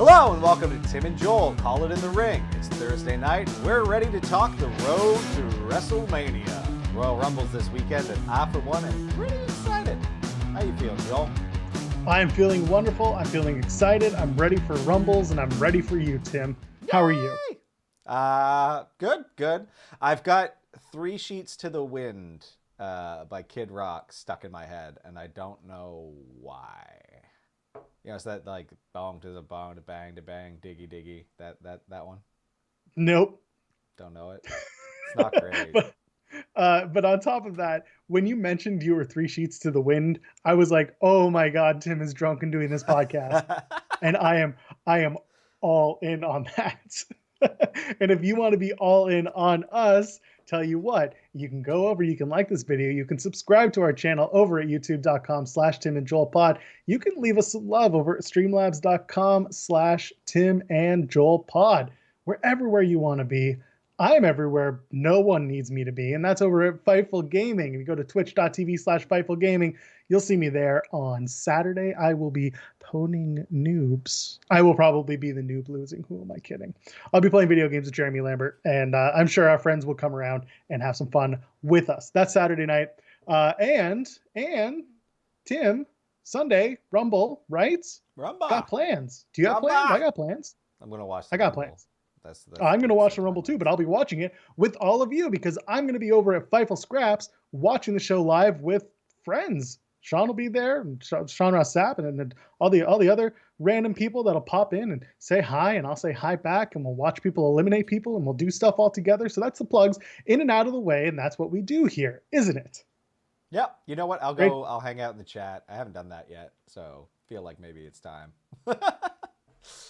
Hello and welcome to Tim and Joel Call It in the Ring. It's Thursday night and we're ready to talk the road to WrestleMania. Royal Rumble's this weekend and I, for one, am pretty excited. How you feeling, Joel? I am feeling wonderful. I'm feeling excited. I'm ready for Rumbles and I'm ready for you, Tim. How are you? Good. I've got Three Sheets to the Wind by Kid Rock stuck in my head and I don't know why. You know, it's that like bong to the bong to bang, diggy diggy. That one? Nope. Don't know it. It's not great. but on top of that, when you mentioned you were Three Sheets to the Wind, I was like, oh my God, Tim is drunk and doing this podcast. And I am all in on that. And if you want to be all in on us, tell you what, you can go over, you can like this video, you can subscribe to our channel over at youtube.com/TimandJoelPod. You can leave us some love over at streamlabs.com/TimandJoelPod. We're everywhere you want to be. I'm everywhere no one needs me to be, and that's over at Fightful Gaming. If you go to twitch.tv/Fightful Gaming, you'll see me there on Saturday. I will be poning noobs. I will probably be the noob losing. Who am I kidding? I'll be playing video games with Jeremy Lambert, and I'm sure our friends will come around and have some fun with us. That's Saturday night. And Tim, Sunday, Rumble, right? Rumble. Got plans. Do you have plans? I got plans. I'm going to watch I got Rumble. plans. I'm going to watch the Rumble too, but I'll be watching it with all of you because I'm going to be over at Fightful Scraps watching the show live with friends. Sean will be there, and Sean Ross Sapp, and all the other random people that'll pop in and say hi, and I'll say hi back, and we'll watch people eliminate people, and we'll do stuff all together. So that's the plugs in and out of the way, and that's what we do here, isn't it? Yep. You know what? I'll hang out in the chat. I haven't done that yet, so feel like maybe it's time.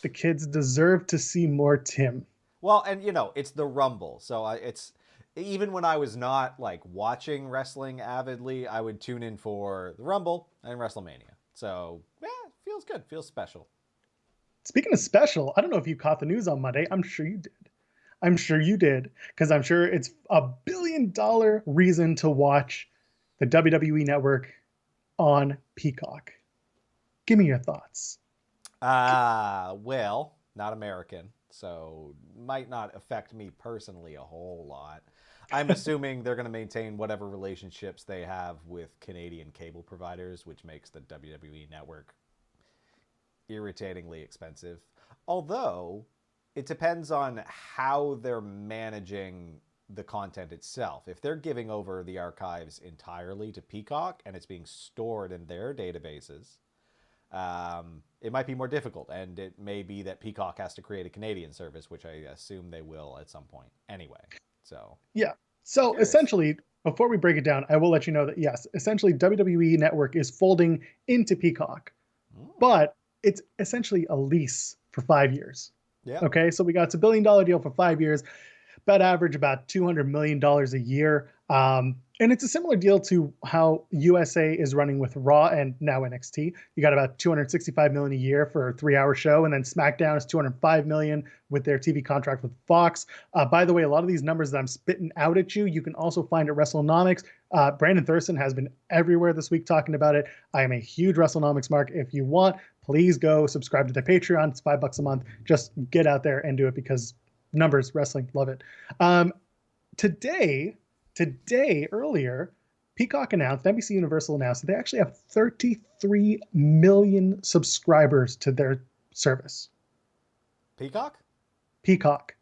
The kids deserve to see more Tim. Well, and you know, it's the Rumble. So it's even when I was not like watching wrestling avidly, I would tune in for the Rumble and WrestleMania. So yeah, it feels good. Feels special. Speaking of special, I don't know if you caught the news on Monday. I'm sure you did. Because I'm sure it's $1 billion reason to watch the WWE Network on Peacock. Give me your thoughts. Well, not American, so might not affect me personally a whole lot. I'm assuming they're going to maintain whatever relationships they have with Canadian cable providers, which makes the WWE Network irritatingly expensive. Although, it depends on how they're managing the content itself. If they're giving over the archives entirely to Peacock and it's being stored in their databases, it might be more difficult, and it may be that Peacock has to create a Canadian service, which I assume they will at some point anyway. So yeah. So essentially, before we break it down, I will let you know that yes, essentially WWE Network is folding into Peacock, but it's essentially a lease for 5 years. Yeah. Okay. So it's $1 billion deal for 5 years, average about $200 million a year. And it's a similar deal to how USA is running with Raw and now NXT. You got about $265 million a year for a 3-hour show, and then SmackDown is $205 million with their TV contract with Fox. By the way, a lot of these numbers that I'm spitting out at you, you can also find at WrestleNomics. Brandon Thurston has been everywhere this week talking about it. I am a huge WrestleNomics mark. If you want, please go subscribe to their Patreon. It's $5 a month. Just get out there and do it because numbers, wrestling, love it. Earlier, Peacock announced, NBC Universal announced that they actually have 33 million subscribers to their service. Peacock? Peacock.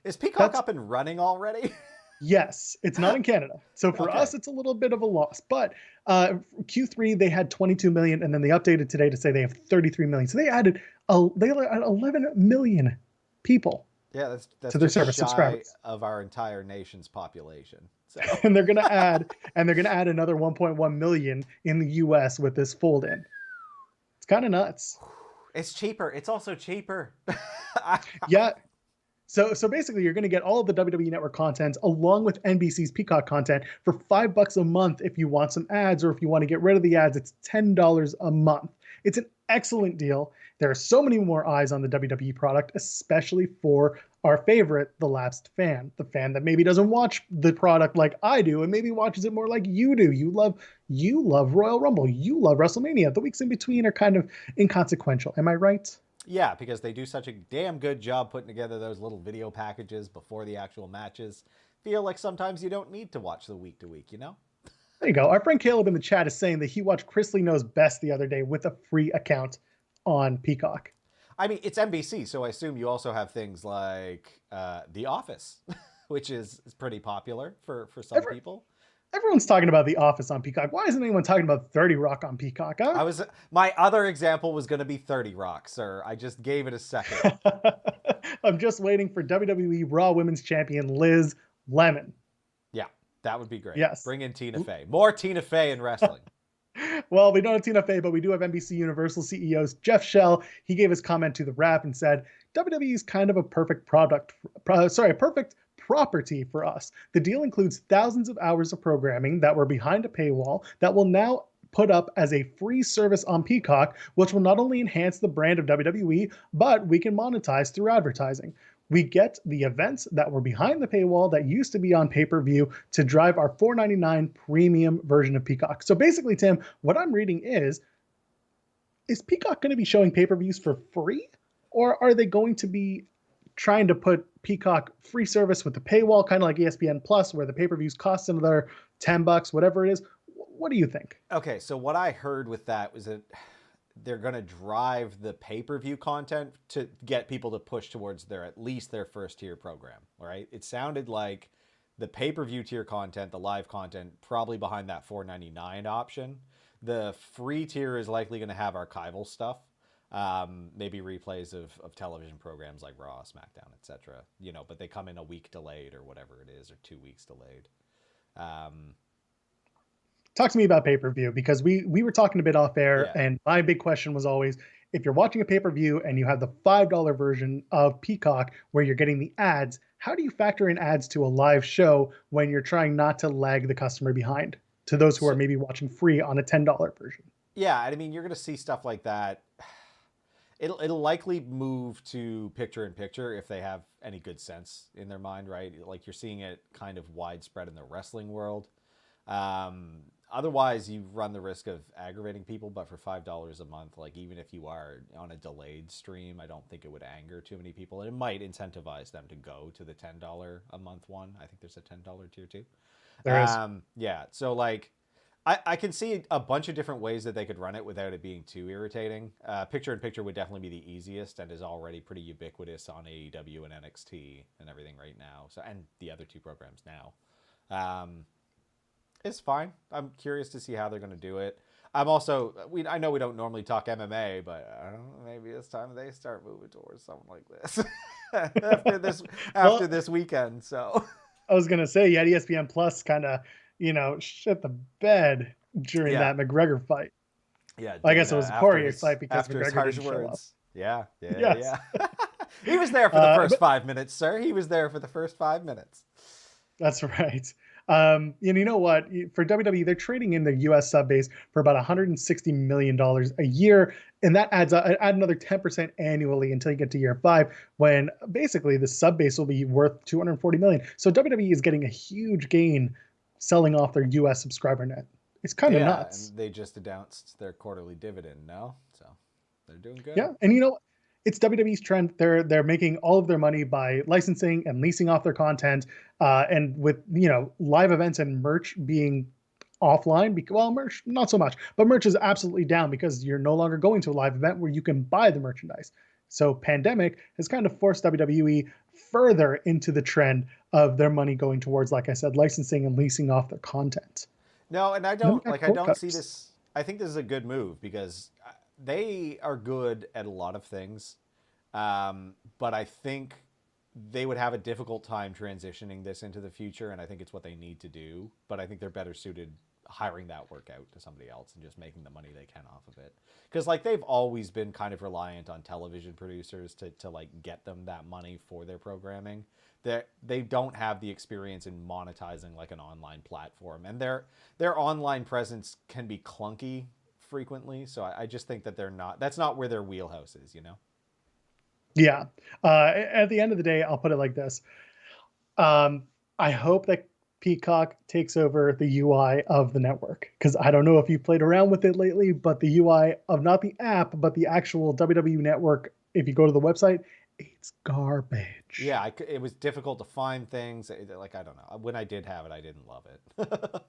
Is Peacock up and running already? Yes, it's not in Canada. So for us, it's a little bit of a loss. But Q3, they had 22 million, and then they updated today to say they have 33 million. So they added 11 million people. Yeah, that's to their service subscribers of our entire nation's population. So. And they're gonna add another 1.1 million in the U.S. with this fold in. It's kind of nuts. It's cheaper. It's also cheaper. Yeah. So basically, you're going to get all of the WWE Network content along with NBC's Peacock content for $5 a month. If you want some ads or if you want to get rid of the ads, it's $10 a month. It's an excellent deal. There are so many more eyes on the WWE product, especially for our favorite, the lapsed fan, the fan that maybe doesn't watch the product like I do and maybe watches it more like you do. You love Royal Rumble. You love WrestleMania. The weeks in between are kind of inconsequential. Am I right? Yeah, because they do such a damn good job putting together those little video packages before the actual matches. Feel like sometimes you don't need to watch the week to week, you know? There you go. Our friend Caleb in the chat is saying that he watched Chris Lee Knows Best the other day with a free account on Peacock. I mean, it's NBC, so I assume you also have things like The Office, which is pretty popular for some Every, people. Everyone's talking about The Office on Peacock. Why isn't anyone talking about 30 Rock on Peacock? Huh? My other example was going to be 30 Rock, sir. I just gave it a second. I'm just waiting for WWE Raw Women's Champion Liz Lemon. Yeah, that would be great. Yes. Bring in Tina Fey. More Tina Fey in wrestling. Well, we don't have Tina Fey, but we do have NBC Universal CEO Jeff Shell. He gave his comment to The Wrap and said, WWE is kind of a perfect perfect property for us. The deal includes thousands of hours of programming that were behind a paywall that will now put up as a free service on Peacock, which will not only enhance the brand of WWE, but we can monetize through advertising. We get the events that were behind the paywall that used to be on pay-per-view to drive our $4.99 premium version of Peacock. So basically, Tim, what I'm reading is Peacock going to be showing pay-per-views for free? Or are they going to be trying to put Peacock free service with the paywall, kind of like ESPN Plus, where the pay-per-views cost another $10, whatever it is? What do you think? Okay, so what I heard with that was that they're going to drive the pay-per-view content to get people to push towards at least their first tier program, right? It sounded like the pay-per-view tier content, the live content, probably behind that $4.99 option. The free tier is likely going to have archival stuff, maybe replays of television programs like Raw, SmackDown, etc. You know, but they come in a week delayed or whatever it is, or 2 weeks delayed. Talk to me about pay-per-view, because we were talking a bit off air, Yeah. and my big question was always, if you're watching a pay-per-view and you have the $5 version of Peacock where you're getting the ads, how do you factor in ads to a live show when you're trying not to lag the customer behind to those who are maybe watching free on a $10 version? Yeah, I mean, you're going to see stuff like that. It'll likely move to picture-in-picture if they have any good sense in their mind, right? Like you're seeing it kind of widespread in the wrestling world. Otherwise, you run the risk of aggravating people, but for $5 a month, like even if you are on a delayed stream, I don't think it would anger too many people. And it might incentivize them to go to the $10 a month one. I think there's a $10 tier too. There is. Yeah, so like I can see a bunch of different ways that they could run it without it being too irritating. Picture-in-picture would definitely be the easiest and is already pretty ubiquitous on AEW and NXT and everything right now. So, and the other two programs now. It's fine. I'm curious to see how they're going to do it. I know we don't normally talk MMA, but I don't know, maybe it's time they start moving towards something like this after this weekend. So I was going to say, you had ESPN Plus kind of, shit the bed during that McGregor fight. Yeah. I guess it was a Poirier fight because McGregor didn't show up. Yeah. Yes. He was there for the first 5 minutes, sir. He was there for the first 5 minutes. That's right. And you know what? For WWE, they're trading in their U.S. sub base for about $160 million a year. And that add another 10% annually until you get to year 5, when basically the sub base will be worth $240 million. So WWE is getting a huge gain selling off their U.S. subscriber net. It's kind of nuts. And they just announced their quarterly dividend now. So they're doing good. Yeah. And you know, it's WWE's trend. They're making all of their money by licensing and leasing off their content, and with live events and merch being offline. Well, merch not so much, but merch is absolutely down because you're no longer going to a live event where you can buy the merchandise. So pandemic has kind of forced WWE further into the trend of their money going towards, like I said, licensing and leasing off their content. No, and I don't see this. I think this is a good move because they are good at a lot of things, but I think they would have a difficult time transitioning this into the future, and I think it's what they need to do. But I think they're better suited hiring that work out to somebody else and just making the money they can off of it. Because like they've always been kind of reliant on television producers to like get them that money for their programming. They don't have the experience in monetizing like an online platform, and their online presence can be clunky frequently. So I just think that that's not where their wheelhouse is, Yeah. At the end of the day, I'll put it like this. I hope that Peacock takes over the UI of the network, because I don't know if you've played around with it lately, but the UI of not the app, but the actual WWE Network if you go to the website, it's garbage. Yeah, it was difficult to find things. Like, I don't know. When I did have it, I didn't love it.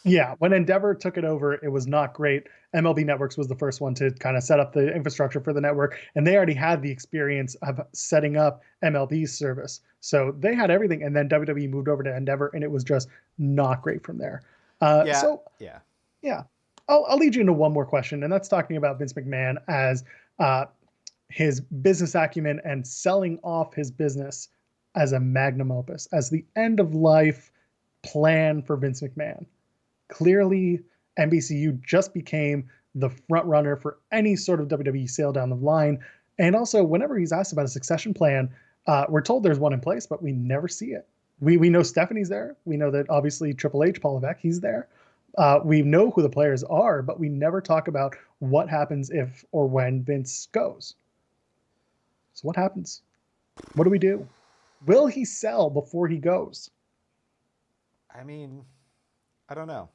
Yeah, when Endeavor took it over, it was not great. MLB Networks was the first one to kind of set up the infrastructure for the network, and they already had the experience of setting up MLB's service. So they had everything, and then WWE moved over to Endeavor, and it was just not great from there. Yeah, So yeah. yeah, I'll lead you into one more question, and that's talking about Vince McMahon as his business acumen and selling off his business as a magnum opus, as the end of life plan for Vince McMahon. Clearly, NBCU just became the front runner for any sort of WWE sale down the line. And also, whenever he's asked about a succession plan, we're told there's one in place, but we never see it. We know Stephanie's there. We know that obviously Triple H, Paul Levesque, he's there. We know who the players are, but we never talk about what happens if or when Vince goes. So what happens? What do we do? Will he sell before he goes? I mean, I don't know.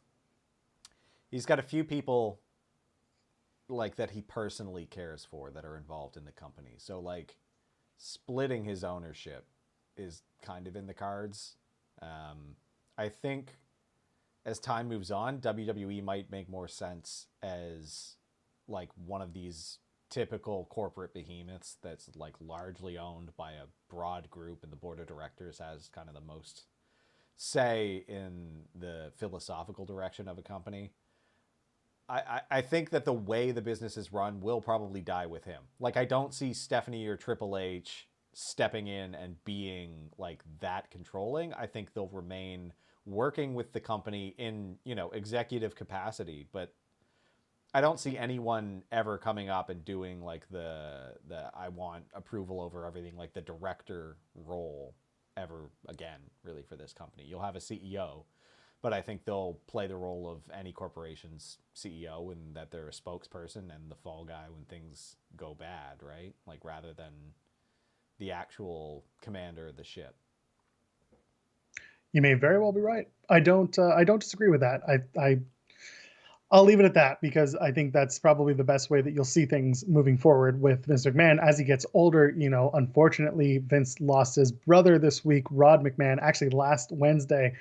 He's got a few people like that he personally cares for that are involved in the company. So like splitting his ownership is kind of in the cards. I think as time moves on, WWE might make more sense as like one of these typical corporate behemoths that's like largely owned by a broad group, and the board of directors has kind of the most say in the philosophical direction of a company. I think that the way the business is run will probably die with him. Like, I don't see Stephanie or Triple H stepping in and being like that controlling. I think they'll remain working with the company in, you know, executive capacity, but I don't see anyone ever coming up and doing like the I want approval over everything, like the director role ever again, really, for this company. You'll have a CEO, but I think they'll play the role of any corporation's CEO, and that they're a spokesperson and the fall guy when things go bad, right? Like, rather than the actual commander of the ship. You may very well be right. I don't disagree with that. I'll leave it at that, because I think that's probably the best way that you'll see things moving forward with Vince McMahon as he gets older. You know, unfortunately, Vince lost his brother this week, Rod McMahon. Actually, last Wednesday,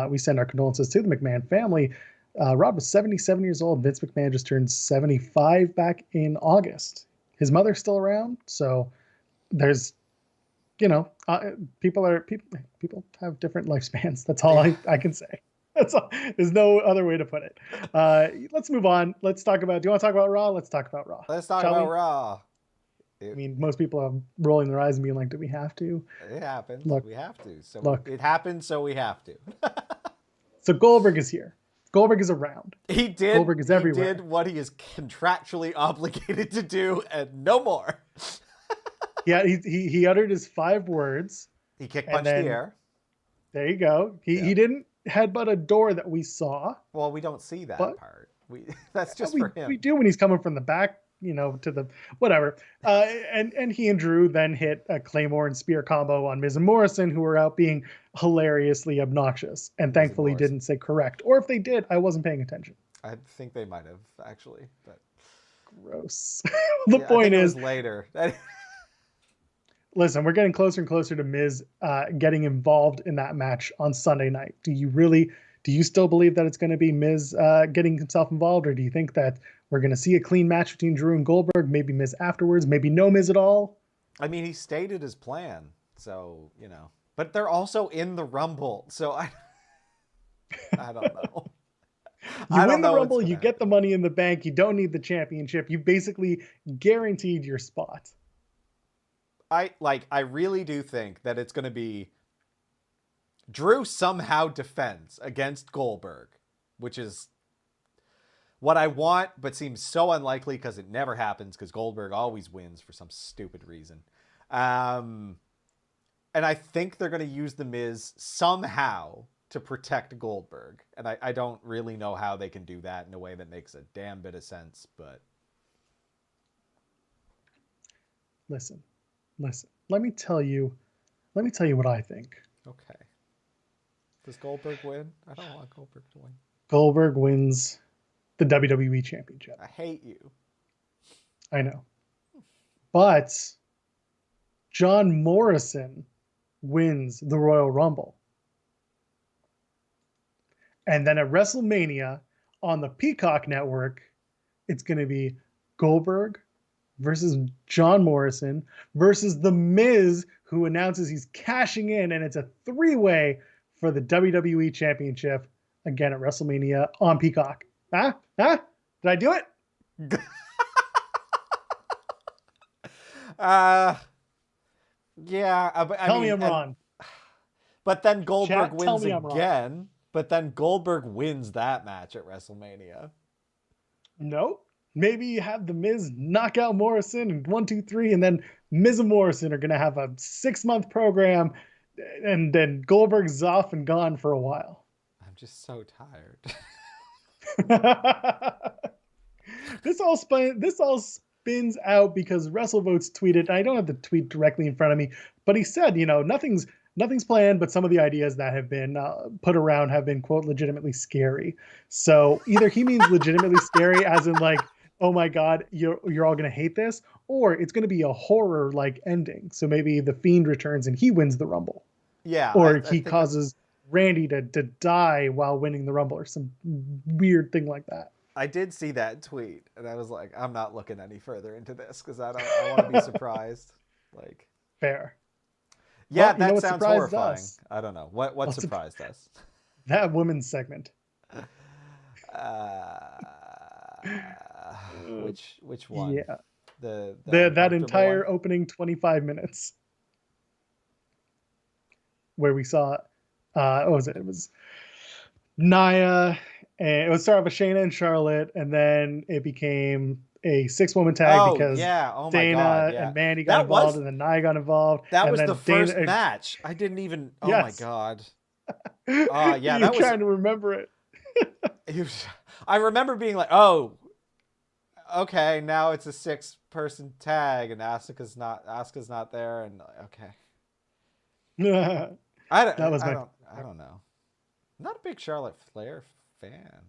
we send our condolences to the McMahon family. Rod was 77 years old. Vince McMahon just turned 75 back in August. His mother's still around, so there's, you know, people have different lifespans. That's all I can say. That's all. There's no other way to put it. Let's move on. Let's talk about. Do you want to talk about Raw? Let's talk about Raw. Let's talk about Raw. I mean, most people are rolling their eyes and being like, "Do we have to?" It happens. Look, we have to. So look. It happens, so we have to. So Goldberg is here. Goldberg is around. He did. Goldberg is everywhere. He did what he is contractually obligated to do, and no more. Yeah, he uttered his 5 words. He kick punched the air. There you go. He didn't headbutt a door that we saw. Well, we don't see that part. That's just for him. We do when he's coming from the back, you know, to the whatever. And he and Drew then hit a Claymore and Spear combo on Miz and Morrison, who were out being hilariously obnoxious and thankfully didn't say correct. Or if they did, I wasn't paying attention. I think they might have, actually. But gross. The point is, it was later. Listen, we're getting closer and closer to Miz getting involved in that match on Sunday night. Do you still believe that it's going to be Miz getting himself involved, or do you think that we're going to see a clean match between Drew and Goldberg, maybe Miz afterwards, maybe no Miz at all? I mean, he stated his plan, so, you know. But they're also in the Rumble, so I don't know. You win the Rumble, you get the Money in the Bank, you don't need the championship. You basically guaranteed your spot. I really do think that it's going to be Drew somehow defends against Goldberg, which is what I want, but seems so unlikely because it never happens, because Goldberg always wins for some stupid reason. And I think they're going to use The Miz somehow to protect Goldberg. And I don't really know how they can do that in a way that makes a damn bit of sense, but... Listen. Let me tell you what I think. Okay. Does Goldberg win? I don't want Goldberg to win. Goldberg wins the WWE Championship. I hate you. I know. But John Morrison wins the Royal Rumble. And then at WrestleMania on the Peacock network, it's going to be Goldberg versus John Morrison versus The Miz, who announces he's cashing in, and it's a three-way for the WWE Championship again at WrestleMania on Peacock. Huh? Did I do it? Yeah. But, Tell me I'm wrong. But then Goldberg wins me I'm again. But then Goldberg wins that match at WrestleMania. Nope. Maybe you have The Miz knock out Morrison and 1, 2, 3, and then Miz and Morrison are going to have a 6-month program, and then Goldberg's off and gone for a while. I'm just so tired. This all spins out because WrestleVotes tweeted. I don't have the tweet directly in front of me, but he said, nothing's planned, but some of the ideas that have been put around have been, quote, legitimately scary. So either he means legitimately scary as in like, oh my God, you're all going to hate this, or it's going to be a horror like ending. So maybe the Fiend returns and he wins the Rumble. Yeah. Or he causes Randy to die while winning the Rumble or some weird thing like that. I did see that tweet and I was like, I'm not looking any further into this because I want to be surprised. Like, fair. Yeah, well, that sounds horrifying. Us? I don't know. What surprised us? That women's segment. Which one? Yeah. That entire one? Opening 25 minutes where we saw what was it? It was Nia, and it would start off with Shayna and Charlotte, and then it became a 6-woman tag because Dana and Mandy got involved, and then Nia got involved. That was the first match. I didn't even. Oh my God. Yeah, that was trying to remember it. I remember being like, oh, okay, now it's a 6-person tag, and Asuka's not there, and okay. I don't know. I'm not a big Charlotte Flair fan.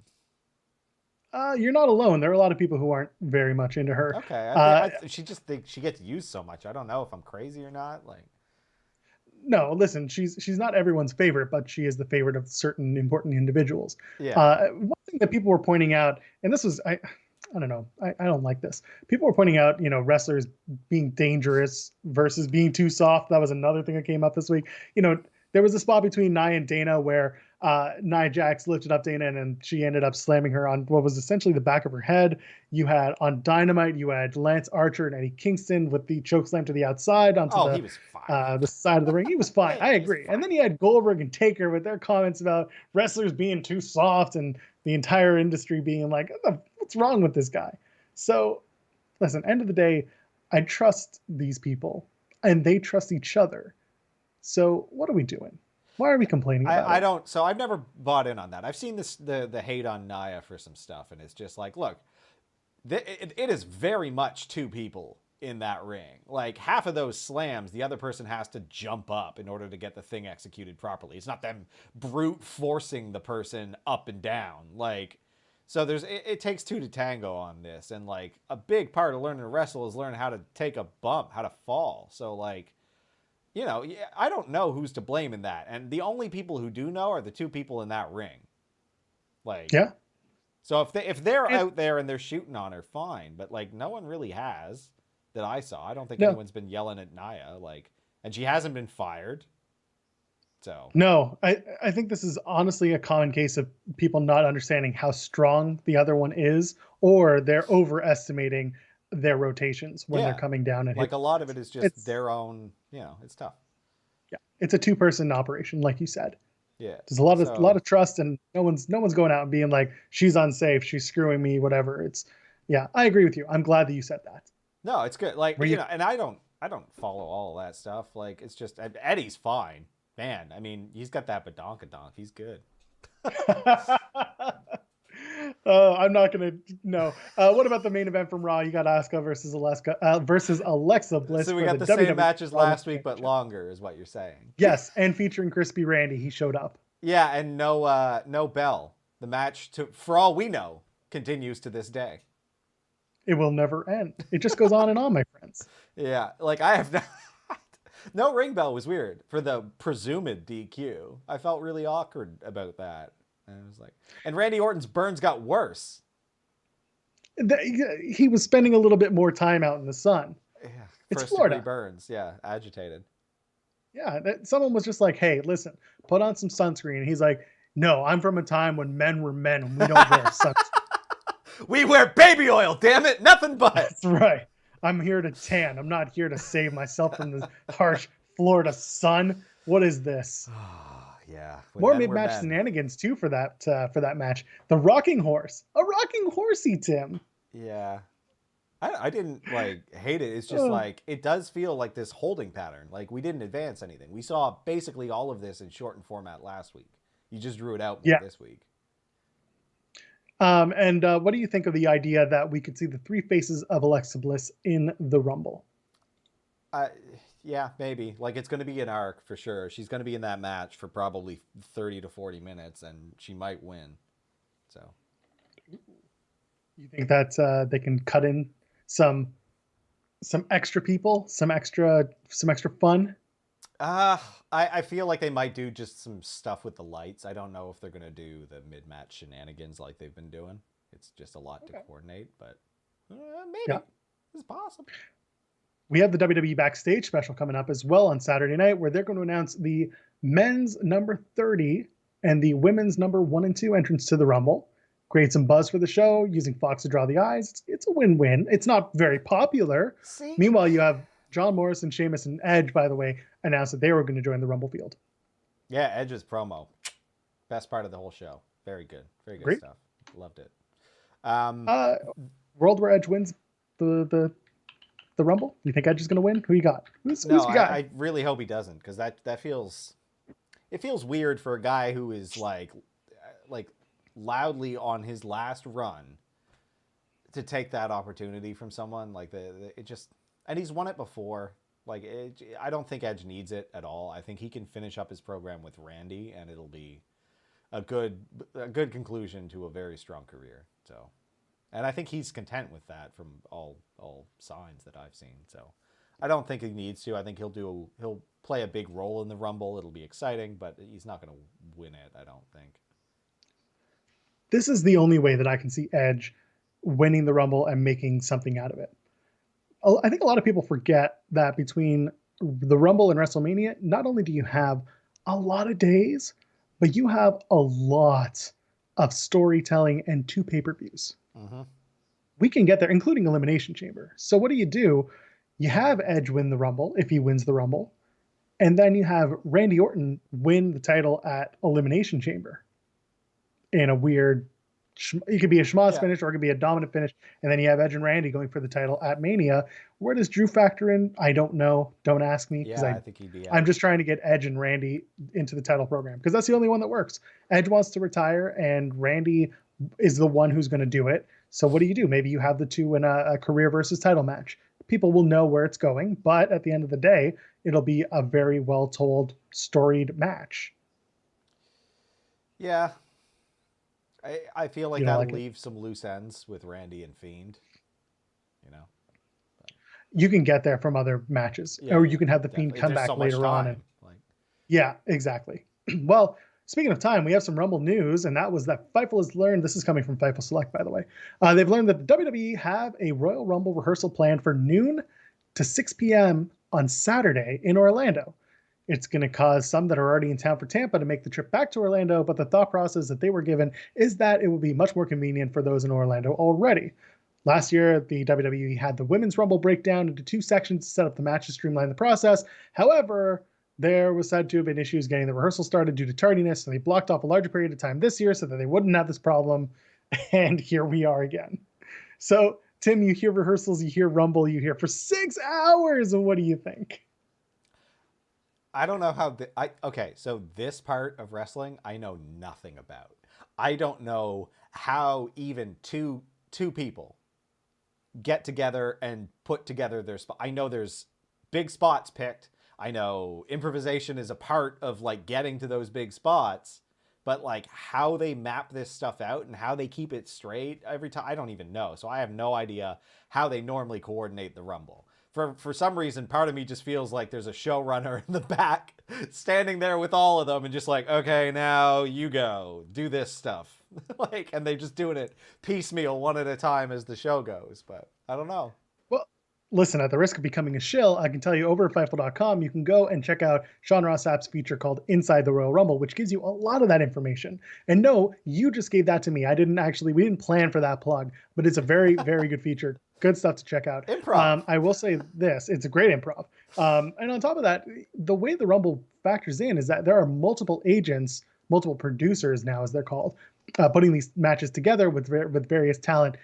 You're not alone. There are a lot of people who aren't very much into her. Okay, she gets used so much. I don't know if I'm crazy or not. Like, no, listen, she's not everyone's favorite, but she is the favorite of certain important individuals. Yeah. One thing that people were pointing out, and this was I don't know, I don't like this. People were pointing out, wrestlers being dangerous versus being too soft. That was another thing that came up this week. There was a spot between Nia and Dana where Nia Jax lifted up Dana and she ended up slamming her on what was essentially the back of her head. You had on Dynamite, you had Lance Archer and Eddie Kingston with the chokeslam to the outside onto he was fine. The side of the ring. He was fine. I agree. And then you had Goldberg and Taker with their comments about wrestlers being too soft and the entire industry being like, what's wrong with this guy? So, listen, end of the day, I trust these people and they trust each other. So what are we doing? Why are we complaining about it? I don't. So I've never bought in on that. I've seen the hate on Nia for some stuff, and it's just like, look, it is very much 2 people in that ring. Like half of those slams, the other person has to jump up in order to get the thing executed properly. It's not them brute forcing the person up and down. Like, so it takes 2 to tango on this, and like a big part of learning to wrestle is learning how to take a bump, how to fall. So like, I don't know who's to blame in that. And the only people who do know are the 2 people in that ring. Like, yeah. So if they're out there and they're shooting on her, fine. But like, no one really has that I saw. I don't think anyone's been yelling at Nia. Like, and she hasn't been fired. So no, I think this is honestly a common case of people not understanding how strong the other one is, or they're overestimating their rotations when they're coming down and like a lot of it is just their own, it's tough. Yeah, it's a 2-person operation, like you said. Yeah, there's a lot of trust, and no one's going out and being like, she's unsafe, she's screwing me, whatever. I agree with you. I'm glad that you said that. No, it's good. Like, and I don't follow all of that stuff. Like, it's just Eddie's fine, man. I mean, he's got that badonkadonk. He's good. I'm not gonna no. What about the main event from Raw? You got Asuka versus Alexa Bliss. So we got the same matches last week, but longer, is what you're saying. Yes, and featuring Crispy Randy. He showed up. Yeah, and no bell. The match, for all we know, continues to this day. It will never end. It just goes on and on, my friends. Yeah, like I have No ring bell was weird for the presumed DQ. I felt really awkward about that. And I was like, and Randy Orton's burns got worse. He was spending a little bit more time out in the sun. Yeah, It's first degree Florida. burns. Yeah, agitated. Yeah, someone was just like, "Hey, listen, put on some sunscreen." And he's like, "No, I'm from a time when men were men and we don't wear sunscreen." We wear baby oil, damn it, nothing but. That's right. I'm here to tan. I'm not here to save myself from this harsh Florida sun. What is this? Yeah. More mid-match shenanigans too for that match. The rocking horse, a rocking horsey, Tim. Yeah. I didn't like hate it. It's just like it does feel like this holding pattern. Like we didn't advance anything. We saw basically all of this in shortened format last week. You just drew it out more this week. And what do you think of the idea that we could see the three faces of Alexa Bliss in the Rumble? Yeah, maybe. Like it's going to be an arc for sure. She's going to be in that match for probably 30 to 40 minutes, and she might win. So, you think that they can cut in some extra people, some extra fun? I feel like they might do just some stuff with the lights. I don't know if they're going to do the mid-match shenanigans like they've been doing. It's just a lot to coordinate, but maybe it's possible. We have the WWE Backstage special coming up as well on Saturday night, where they're going to announce the men's number 30 and the women's number 1 and 2 entrance to the Rumble. Create some buzz for the show using Fox to draw the eyes. It's a win-win. It's not very popular. See? Meanwhile, you have John Morrison, Sheamus, and Edge, by the way, announced that they were going to join the Rumble field. Yeah, Edge's promo. Best part of the whole show. Very good. Very good stuff. Loved it. World where Edge wins the Rumble? You think Edge is going to win? Who you got? Who's your guy? I really hope he doesn't, because that feels weird for a guy who is like loudly on his last run to take that opportunity from someone like it just, and he's won it before. Like I don't think Edge needs it at all. I think he can finish up his program with Randy, and it'll be a good conclusion to a very strong career. So. And I think he's content with that from all signs that I've seen. So I don't think he needs to. I think he'll play a big role in the Rumble. It'll be exciting, but he's not going to win it, I don't think. This is the only way that I can see Edge winning the Rumble and making something out of it. I think a lot of people forget that between the Rumble and WrestleMania, not only do you have a lot of days, but you have a lot of storytelling and 2 pay-per-views. Mm-hmm. We can get there, including Elimination Chamber. So what do? You have Edge win the Rumble if he wins the Rumble, and then you have Randy Orton win the title at Elimination Chamber in a weird, it could be a schmoz finish or it could be a dominant finish, and then you have Edge and Randy going for the title at Mania. Where does Drew factor in? I don't know. Don't ask me. Yeah, I think he'd be out. I'm just trying to get Edge and Randy into the title program because that's the only one that works. Edge wants to retire, and Randy is the one who's going to do it. So what do? Maybe you have the two in a career versus title match. People will know where it's going, but at the end of the day, it'll be a very well-told, storied match. Yeah. I feel like that'll leave some loose ends with Randy and Fiend. You know? You can get there from other matches, or you can have the Fiend come back later on. Yeah, exactly. Well, speaking of time, we have some Rumble news, and that was that Fightful has learned, this is coming from Fightful Select, by the way, they've learned that the WWE have a Royal Rumble rehearsal planned for noon to 6 p.m. on Saturday in Orlando. It's going to cause some that are already in town for Tampa to make the trip back to Orlando, but the thought process that they were given is that it will be much more convenient for those in Orlando already. Last year, the WWE had the Women's Rumble breakdown into 2 sections to set up the match to streamline the process. However, there was said to have been issues getting the rehearsal started due to tardiness, so they blocked off a larger period of time this year so that they wouldn't have this problem, and here we are again. So, Tim, you hear rehearsals, you hear Rumble, you hear for 6 hours, and what do you think? I don't know how... Okay, so this part of wrestling, I know nothing about. I don't know how even two people get together and put together their spot. I know there's big spots picked. I know improvisation is a part of like getting to those big spots, but like how they map this stuff out and how they keep it straight every time, I don't even know. So I have no idea how they normally coordinate the Rumble. for some reason, part of me just feels like there's a showrunner in the back standing there with all of them and just like, okay, now you go do this stuff. Like, and they're just doing it piecemeal one at a time as the show goes. But I don't know. Well, listen, at the risk of becoming a shill, I can tell you over at Fightful.com, you can go and check out Sean Ross Sapp's feature called Inside the Royal Rumble, which gives you a lot of that information. And no, you just gave that to me. We didn't plan for that plug, but it's a very, very good feature. Good stuff to check out. Improv. I will say this, it's a great improv. And on top of that, the way the Rumble factors in is that there are multiple agents, multiple producers now, as they're called, putting these matches together with various talent.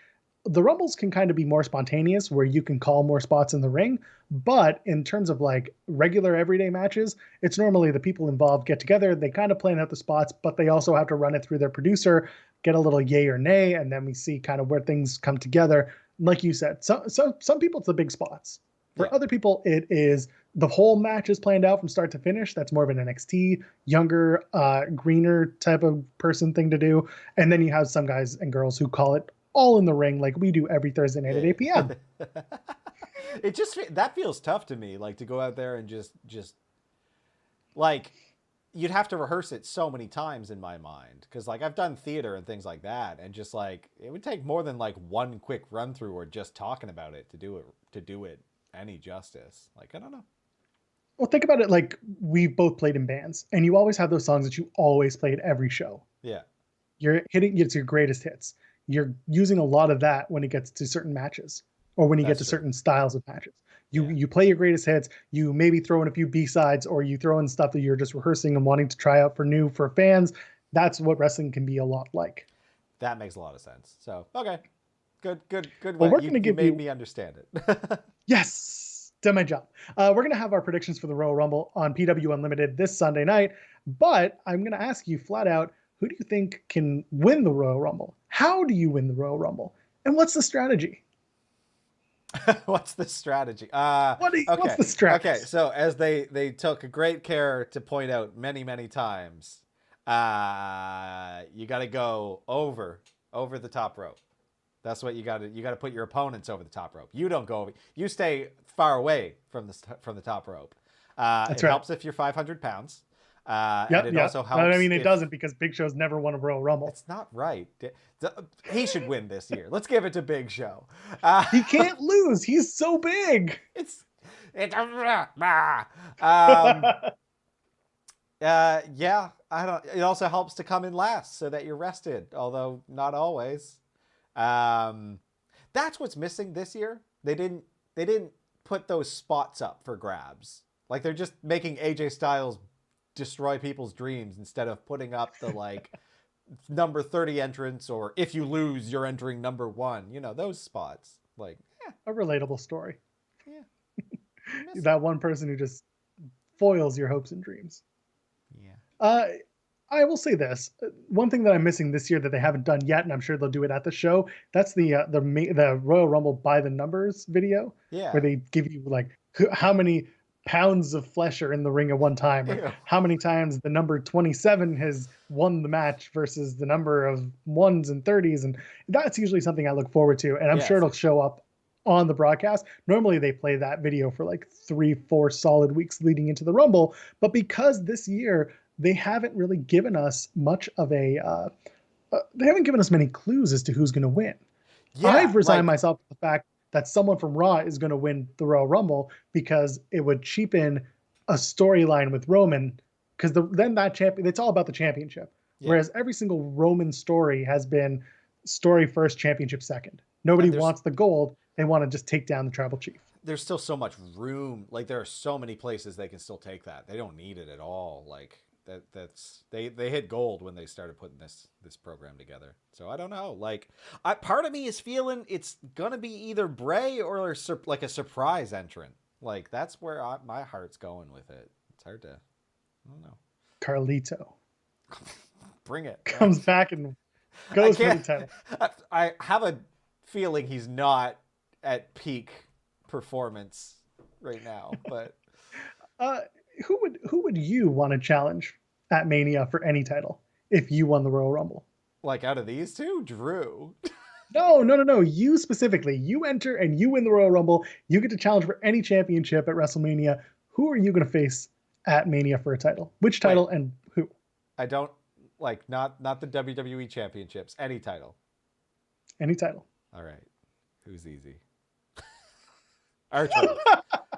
The Rumbles can kind of be more spontaneous where you can call more spots in the ring. But in terms of like regular everyday matches, it's normally the people involved get together, they kind of plan out the spots, but they also have to run it through their producer, get a little yay or nay, and then we see kind of where things come together. Like you said, some people it's the big spots. For other people, it is the whole match is planned out from start to finish. That's more of an NXT, younger, greener type of person thing to do. And then you have some guys and girls who call it all in the ring like we do every Thursday night at 8 p.m. It just, that feels tough to me, like to go out there and just like you'd have to rehearse it so many times in my mind, because like I've done theater and things like that, and just like it would take more than like one quick run through or just talking about it to do it any justice. Like, I don't know. Well, think about it like we've both played in bands, and you always have those songs that you always play at every show. Yeah. You're hitting, it's your greatest hits. You're using a lot of that when it gets to certain matches or when you get to certain styles of matches. You play your greatest hits, you maybe throw in a few B-sides, or you throw in stuff that you're just rehearsing and wanting to try out for fans. That's what wrestling can be a lot like. That makes a lot of sense. So, okay. Good. Well, we're going to give made me understand it. Yes, done my job. We're going to have our predictions for the Royal Rumble on PW Unlimited this Sunday night, but I'm going to ask you flat out, who do you think can win the Royal Rumble? How do you win the Royal Rumble? And what's the strategy? What's the strategy? What's the strategy? Okay, so as they took great care to point out many, many times, you got to go over the top rope. That's what you got to put your opponents over the top rope. You don't go over. You stay far away from the top rope. It helps if you're 500 pounds. Also helps. I mean, it doesn't, because Big Show's never won a Royal Rumble. It's not right. He should win this year. Let's give it to Big Show. He can't lose. He's so big. Yeah. I don't. It also helps to come in last so that you're rested, although not always. That's what's missing this year. They didn't put those spots up for grabs. Like, they're just making AJ Styles destroy people's dreams instead of putting up the like number 30 entrance, or if you lose you're entering number 1, those spots. Like, a relatable story. Yeah. That one person who just foils your hopes and dreams. Yeah. I will say this. One thing that I'm missing this year that they haven't done yet, and I'm sure they'll do it at the show, that's the Royal Rumble by the numbers video. Yeah. Where they give you like how many pounds of flesh are in the ring at one time, or how many times the number 27 has won the match versus the number of 1s and 30s. And that's usually something I look forward to. And I'm sure it'll show up on the broadcast. Normally they play that video for like 3-4 solid weeks leading into the Rumble. But because this year they haven't really given us much of they haven't given us many clues as to who's going to win. Yeah, I've resigned myself to the fact that someone from Raw is going to win the Royal Rumble, because it would cheapen a storyline with Roman, because then that champion, it's all about the championship. Yeah. Whereas every single Roman story has been story first, championship second. Nobody wants the gold. They want to just take down the tribal chief. There's still so much room. Like, there are so many places they can still take that. They don't need it at all. Like, they hit gold when they started putting this program together. So I don't know. Like, part of me is feeling it's gonna be either Bray or like a surprise entrant. Like, that's where my heart's going with it. It's hard to, I don't know. Carlito, bring it. Comes back and goes for the title. I have a feeling he's not at peak performance right now, but. Who would you want to challenge at Mania for any title if you won the Royal Rumble? Like, out of these two, Drew. No. You specifically. You enter and you win the Royal Rumble. You get to challenge for any championship at WrestleMania. Who are you going to face at Mania for a title? Which Wait, title and who? I don't like not the WWE championships. Any title. Any title. All right. Who's easy? R-Truth.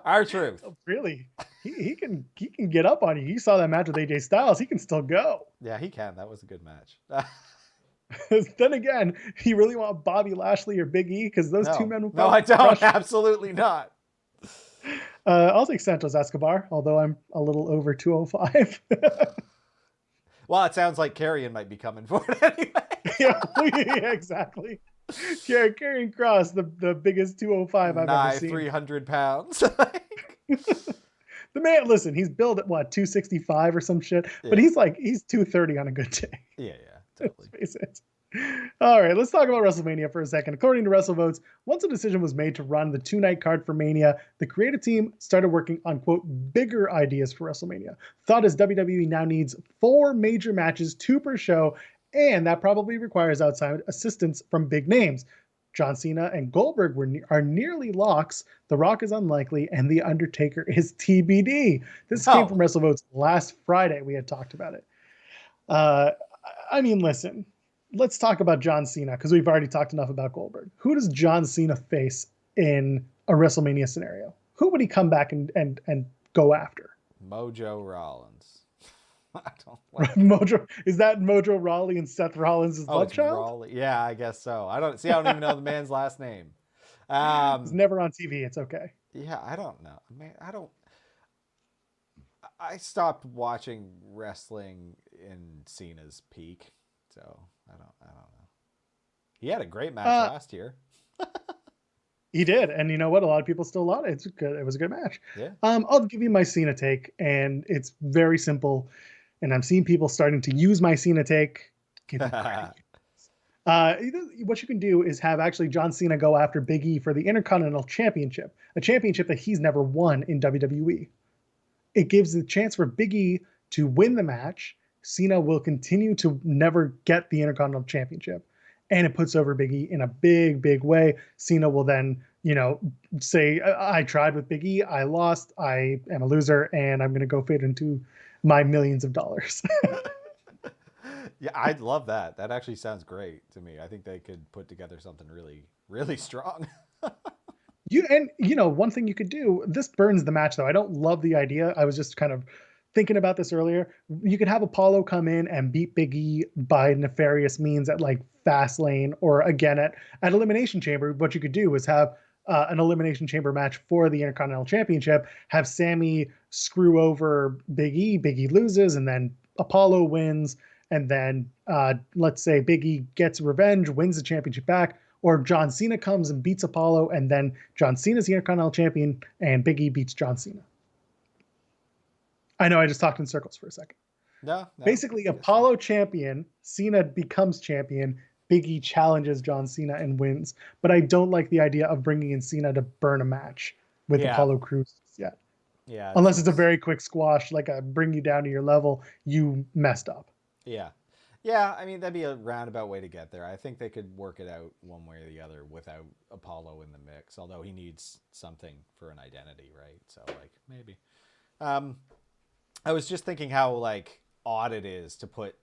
R-Truth. Oh, really? He can get up on you. You saw that match with AJ Styles. He can still go. Yeah, he can. That was a good match. Then again, you really want Bobby Lashley or Big E because those two men will No, I don't. Crush. Absolutely not. I'll take Santos Escobar, although I'm a little over 205. Well, it sounds like Karrion might be coming for it anyway. Yeah, exactly. Karrion Kross, the biggest 205 I've ever seen. 300 pounds. The man, listen, he's billed at what, 265 or some shit, but he's 230 on a good day. Yeah, totally. Let's face it. All right, let's talk about WrestleMania for a second. According to WrestleVotes, once a decision was made to run the 2-night card for Mania, the creative team started working on, quote, bigger ideas for WrestleMania. Thought is WWE now needs 4 major matches, 2 per show, and that probably requires outside assistance from big names. John Cena and Goldberg are nearly locks. The Rock is unlikely, and The Undertaker is TBD. This came from WrestleVotes last Friday. We had talked about it. I mean, listen, let's talk about John Cena because we've already talked enough about Goldberg. Who does John Cena face in a WrestleMania scenario? Who would he come back and go after? Mojo Rollins. I don't like Mojo. Is that Mojo Rawley and Seth Rollins' love child? Rawley. Yeah, I guess so. I don't even know the man's last name. He's never on TV. It's okay. Yeah, I don't know. I stopped watching wrestling in Cena's peak, so I don't know. He had a great match last year. He did, and you know what? A lot of people still love it. It's good. It was a good match. Yeah. I'll give you my Cena take, and it's very simple. And I'm seeing people starting to use my Cena take. What you can do is have actually John Cena go after Big E for the Intercontinental Championship, a championship that he's never won in WWE. It gives the chance for Big E to win the match. Cena will continue to never get the Intercontinental Championship. And it puts over Big E in a big, big way. Cena will then, say, I tried with Big E, I lost, I am a loser, and I'm going to go fit into my millions of dollars. Yeah, I'd love that. That actually sounds great to me. I think they could put together something really, really strong. One thing you could do, this burns the match though. I don't love the idea. I was just kind of thinking about this earlier. You could have Apollo come in and beat Big E by nefarious means at like Fastlane or again at Elimination Chamber. What you could do is have an Elimination Chamber match for the Intercontinental Championship, have Sammy screw over Big E loses, and then Apollo wins, and then let's say Big E gets revenge, wins the championship back, or John Cena comes and beats Apollo, and then John Cena's the Intercontinental Champion, and Big E beats John Cena. I know I just talked in circles for a second. No. Basically, Apollo champion, Cena becomes champion, Big E challenges John Cena and wins. But I don't like the idea of bringing in Cena to burn a match with Apollo Crews yet. Yeah. Unless it's a very quick squash, like a bring you down to your level, you messed up. Yeah. Yeah, I mean, that'd be a roundabout way to get there. I think they could work it out one way or the other without Apollo in the mix, although he needs something for an identity, right? So, maybe. I was just thinking how, odd it is to put,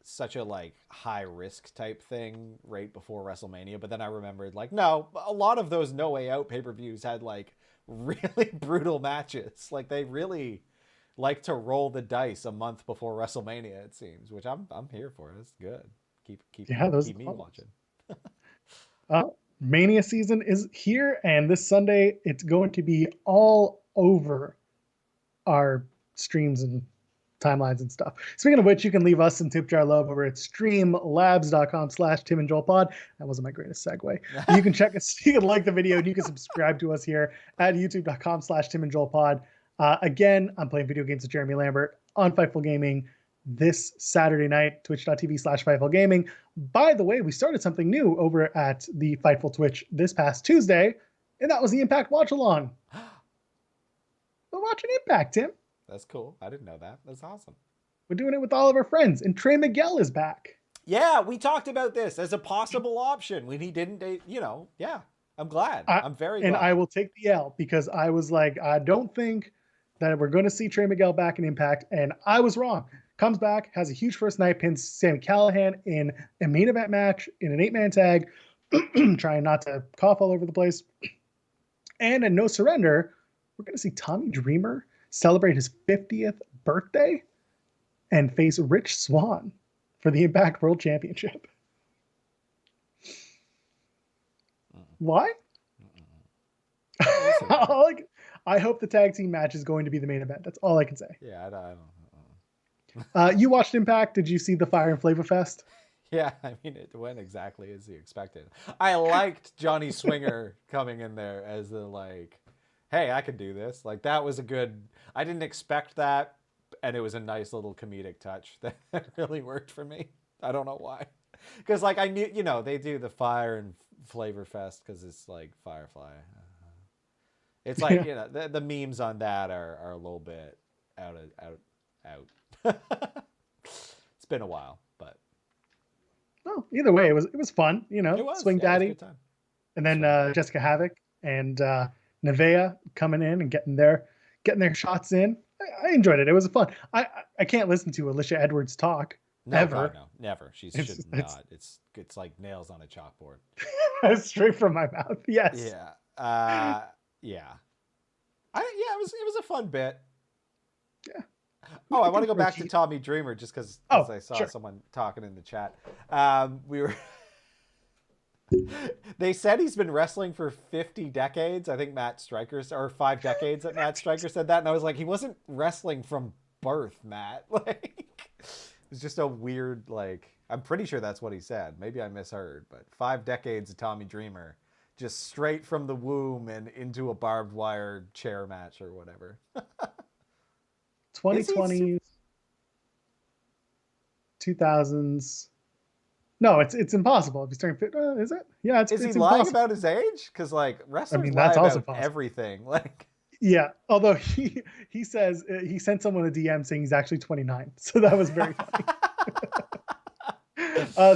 such a high risk type thing right before WrestleMania, but then I remembered no, a lot of those No Way Out pay-per-views had really brutal matches. They really like to roll the dice a month before WrestleMania, it seems, which I'm here for. It's good. Keep me watching. Mania season is here, and this Sunday it's going to be all over our streams and timelines and stuff. Speaking of which, you can leave us some tip jar love over at streamlabs.com/TimandJoelPod. That wasn't my greatest segue. You can check us, you can like the video, and you can subscribe to us here at youtube.com/TimandJoelPod. Again, I'm playing video games with Jeremy Lambert on Fightful Gaming this Saturday night, twitch.tv/Fightful Gaming. By the way, we started something new over at the Fightful Twitch this past Tuesday, and that was the Impact Watch Along. We're watching Impact, Tim. That's cool. I didn't know that. That's awesome. We're doing it with all of our friends, and Trey Miguel is back. Yeah, we talked about this as a possible option when he didn't, yeah. I'm glad. I, I'm very and glad. I will take the L because I was like, I don't think that we're going to see Trey Miguel back in Impact, and I was wrong. Comes back, has a huge first night, pins Sami Callihan in a main event match in an 8-man tag, trying not to cough all over the place. And in No Surrender, we're going to see Tommy Dreamer celebrate his 50th birthday and face Rich Swann for the Impact World Championship. Why? I hope the tag team match is going to be the main event. That's all I can say. Yeah, I don't. You watched Impact. Did you see the Fire and Flavor Fest? Yeah, I mean, it went exactly as he expected. I liked Johnny Swinger coming in there as the like, hey, I could do this. Like that was a good. I didn't expect that, and it was a nice little comedic touch that really worked for me. I don't know why, because like I knew, they do the Fire and Flavor Fest because it's like Firefly. It's like the memes on that are a little bit out. It's been a while, but well, either way, it was fun. it was Swing Daddy, it was a good time. and then Jessica Havoc and Nevaeh coming in and getting their shots in. I enjoyed it. It was fun. I can't listen to Alicia Edwards talk ever. No, never. She should not. It's like nails on a chalkboard. Straight from my mouth. Yes. Yeah. Yeah. It was a fun bit. Yeah. Oh, I want to go back to Tommy Dreamer just because I saw someone talking in the chat. They said he's been wrestling for 50 decades. I think Matt Stryker, or 5 decades that Matt Stryker said that. And I was like, he wasn't wrestling from birth, Matt. Like, it's just a weird, like, I'm pretty sure that's what he said. Maybe I misheard, but 5 decades of Tommy Dreamer, just straight from the womb and into a barbed wire chair match or whatever. 2020s, 2000s. No, it's impossible. If he's turning 50, is it? Yeah, it's. Is he impossible. lying about his age? Because like wrestlers lie about everything. Like, yeah. Although he says he sent someone a DM saying he's actually 29, so that was very funny.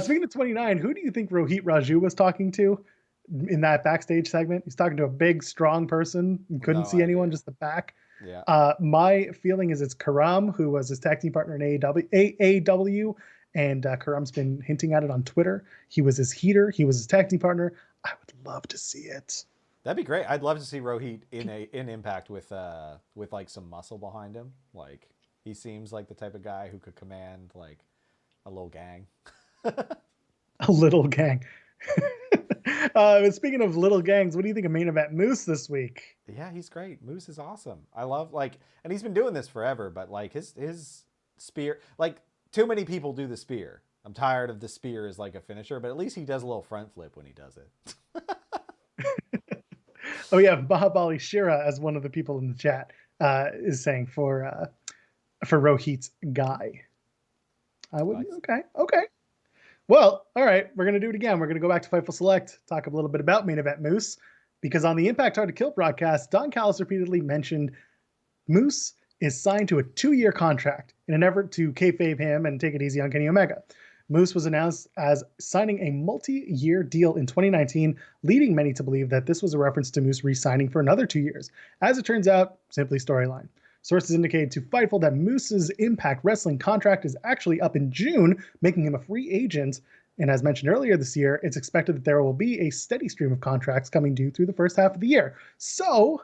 Speaking of 29, who do you think Rohit Raju was talking to in that backstage segment? He's talking to a big, strong person. You couldn't see anyone, just the back. Yeah. My feeling is it's Karam, who was his tag team partner in AAW, and Karam's been hinting at it on Twitter. He was his heater. He was his tag team partner. I would love to see it. That'd be great. I'd love to see Rohit in Impact with like some muscle behind him. Like he seems like the type of guy who could command like a little gang. A little gang. Speaking of little gangs, what do you think of main event Moose this week? Yeah, he's great. Moose is awesome. I love and he's been doing this forever, but like his spear, like too many people do the spear. I'm tired of the spear as like a finisher, but at least he does a little front flip when he does it. Oh yeah, Bahabali Shira, as one of the people in the chat is saying for Rohit's guy. I would nice. Okay. Well, all right, we're going to do it again. We're going to go back to Fightful Select, talk a little bit about Main Event Moose, because on the Impact Hard to Kill broadcast, Don Callis repeatedly mentioned Moose is signed to a 2-year contract in an effort to kayfabe him and take it easy on Kenny Omega. Moose was announced as signing a multi-year deal in 2019, leading many to believe that this was a reference to Moose re-signing for another 2 years. As it turns out, simply storyline. Sources indicated to Fightful that Moose's Impact Wrestling contract is actually up in June, making him a free agent. And as mentioned earlier this year, it's expected that there will be a steady stream of contracts coming due through the first half of the year. So,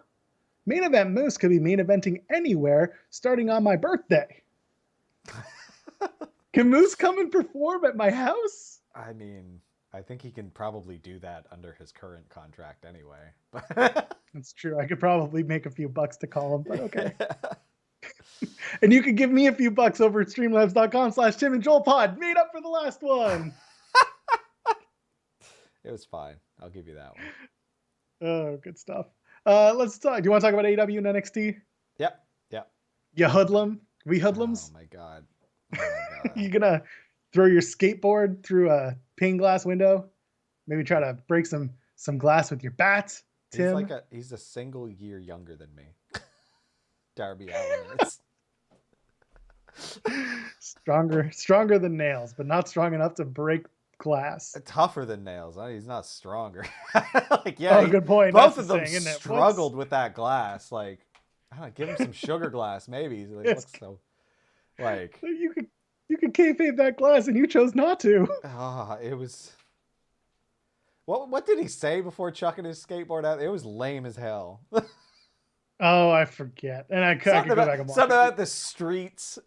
Main Event Moose could be main eventing anywhere starting on my birthday. Can Moose come and perform at my house? I mean, I think he can probably do that under his current contract anyway. That's true. I could probably make a few bucks to call him, but okay. And you could give me a few bucks over at streamlabs.com/Tim and Joel Pod. Made up for the last one. It was fine. I'll give you that one. Oh, good stuff. Let's talk. Do you want to talk about AEW and NXT? Yep. You hoodlum? We hoodlums? Oh my god. You gonna throw your skateboard through a pane glass window? Maybe try to break some glass with your bat, Tim? He's a single year younger than me. Darby Allin is. Stronger than nails, but not strong enough to break glass. Tougher than nails. He's not stronger. Like, Oh, good point. both That's the of them saying, isn't it? struggled with that glass. Like, I don't know, give him some sugar glass, maybe. Like, It's looks so, like, you could kayfabe that glass, and you chose not to. it was. What did he say before chucking his skateboard out? It was lame as hell. Oh, I forget, and I could go back and watch something it. about the streets.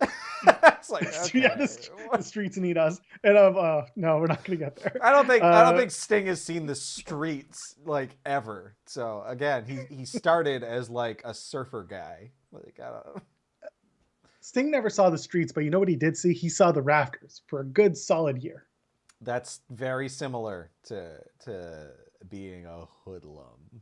It's like, okay. Yeah, the streets need us, and no, we're not gonna get there. I don't think Sting has seen the streets like ever. So again, he started as like a surfer guy. Like, I don't know. Sting never saw the streets, but you know what he did see? He saw the rafters for a good solid year. That's very similar to being a hoodlum.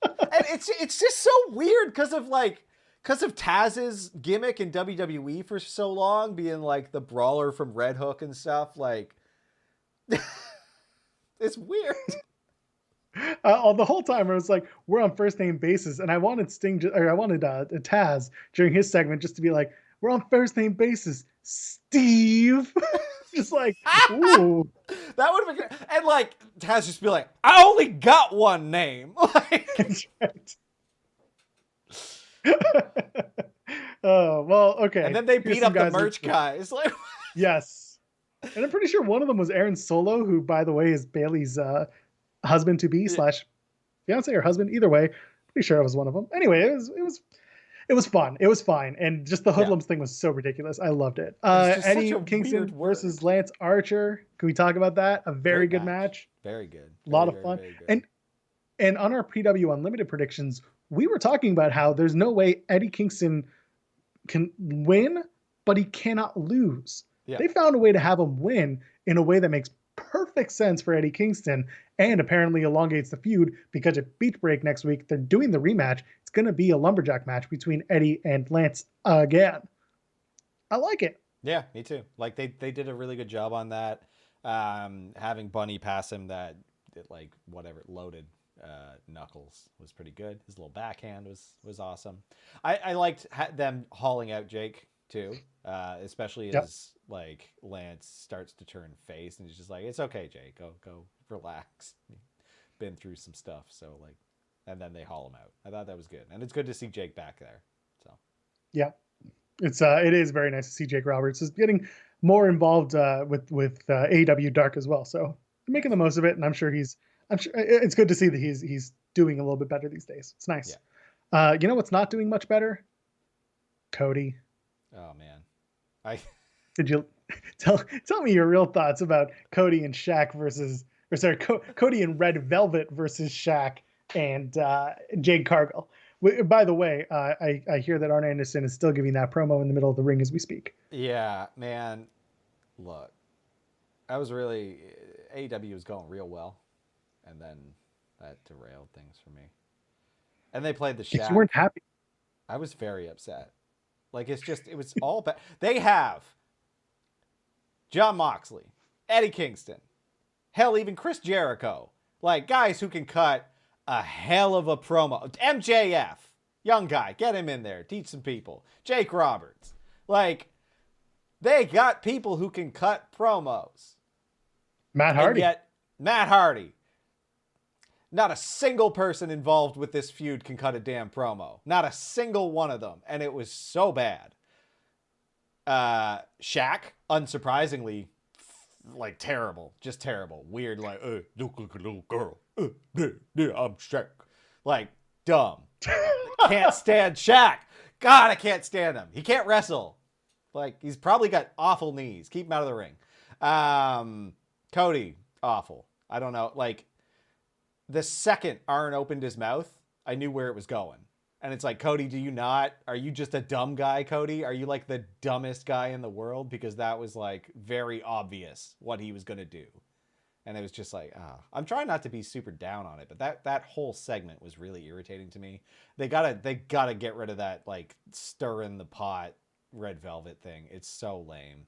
And it's just so weird because of Taz's gimmick in WWE for so long, being like the brawler from Red Hook and stuff. Like, it's weird. The whole time I was like, we're on first name basis, and I wanted Taz during his segment just to be like, we're on first name basis, Steve. Just like, ooh. That would have been good. And like Taz just be like, I only got one name. Like, that's right. Oh, well, okay. And then they beat up the merch guys. Like, yes. And I'm pretty sure one of them was Aaron Solo, who, by the way, is Bailey's husband to be / fiance or husband. Either way, pretty sure it was one of them. Anyway, it was fun. It was fine. And just the hoodlums thing was so ridiculous. I loved it. Eddie Kingston versus Lance Archer. Can we talk about that? A very good match. Very good. A lot of fun. And on our PW Unlimited predictions, we were talking about how there's no way Eddie Kingston can win, but he cannot lose. Yeah. They found a way to have him win in a way that makes perfect sense for Eddie Kingston and apparently elongates the feud, because at Beach Break next week, they're doing the rematch. It's going to be a lumberjack match between Eddie and Lance again. I like it. Yeah, me too. Like, they did a really good job on that. Having Bunny pass him that, like, whatever, loaded knuckles was pretty good. His little backhand was awesome. I liked them hauling out Jake too, especially as like Lance starts to turn face, and he's just like, it's okay, Jake, go relax, been through some stuff. So like, and then they haul him out. I thought that was good, and it's good to see Jake back there. So yeah, it is very nice to see Jake Roberts is getting more involved with AEW Dark as well. So making the most of it, and I'm sure it's good to see that he's doing a little bit better these days. It's nice. Yeah. You know what's not doing much better? Cody. Oh man, did you tell me your real thoughts about Cody and Shaq Cody and Red Velvet versus Shaq and Jade Cargill. By the way, I hear that Arn Anderson is still giving that promo in the middle of the ring as we speak. Yeah, man. Look, AEW was going real well, and then that derailed things for me. And they played the Shaq. You weren't happy. I was very upset. Like, it was all bad. They have Jon Moxley, Eddie Kingston, hell, even Chris Jericho. Like, guys who can cut a hell of a promo. MJF, young guy, get him in there, teach some people. Jake Roberts. Like, they got people who can cut promos. Matt Hardy. And yet, Matt Hardy. Not a single person involved with this feud can cut a damn promo. Not a single one of them. And it was so bad. Shaq, unsurprisingly, like, terrible. Just terrible. Weird, like, look like a little girl. I'm Shaq. Like, dumb. Can't stand Shaq. God, I can't stand him. He can't wrestle. Like, he's probably got awful knees. Keep him out of the ring. Cody, awful. I don't know. Like, the second Arn opened his mouth, I knew where it was going. And it's like, Cody, are you just a dumb guy, Cody? Are you like the dumbest guy in the world? Because that was like very obvious what he was going to do. And it was just like, I'm trying not to be super down on it, but that whole segment was really irritating to me. They gotta get rid of that, like, stir in the pot Red Velvet thing. It's so lame.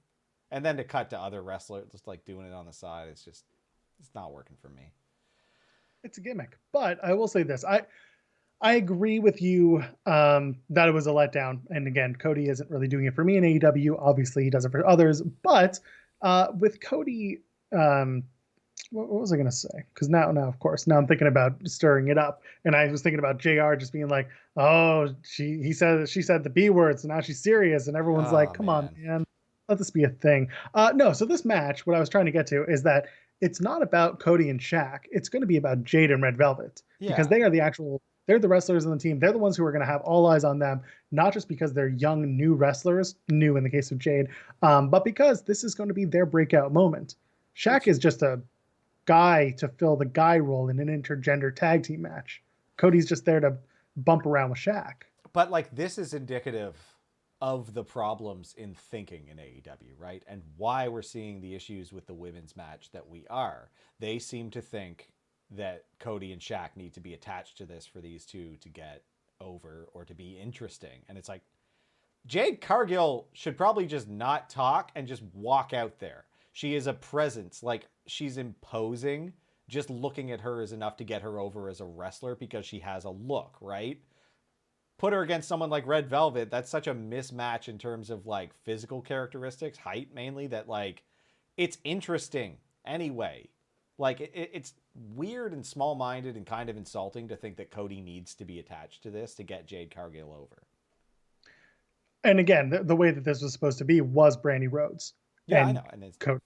And then to cut to other wrestlers just like doing it on the side, it's not working for me. It's a gimmick. But I will say this. I agree with you that it was a letdown. And again, Cody isn't really doing it for me in AEW. Obviously, he does it for others. But with Cody, um, what was I going to say? Because now, of course, now I'm thinking about stirring it up. And I was thinking about JR just being like, oh, she said the B words, and now she's serious. And everyone's like, Oh come on, man. man, let this be a thing. No, so this match, what I was trying to get to is that it's not about Cody and Shaq. It's going to be about Jade and Red Velvet because Yeah. they are they're the wrestlers on the team. They're the ones who are going to have all eyes on them, not just because they're young, new wrestlers, new in the case of Jade, but because this is going to be their breakout moment. Shaq Which is just a guy to fill the guy role in an intergender tag team match. Cody's just there to bump around with Shaq. But like this is indicative of the problems in thinking in AEW, right? And why we're seeing the issues with the women's match that we are. They seem to think that Cody and Shaq need to be attached to this for these two to get over or to be interesting. And it's like Jade Cargill should probably just not talk and just walk out there. She is a presence, like she's imposing. Just looking at her is enough to get her over as a wrestler because she has a look, right? Put her against someone like Red Velvet, that's such a mismatch in terms of like physical characteristics, height mainly, that like it's interesting anyway. Like it's weird and small-minded and kind of insulting to think that Cody needs to be attached to this to get Jade Cargill over. And again, the way that this was supposed to be was Brandy Rhodes Yeah, I and know, and Cody.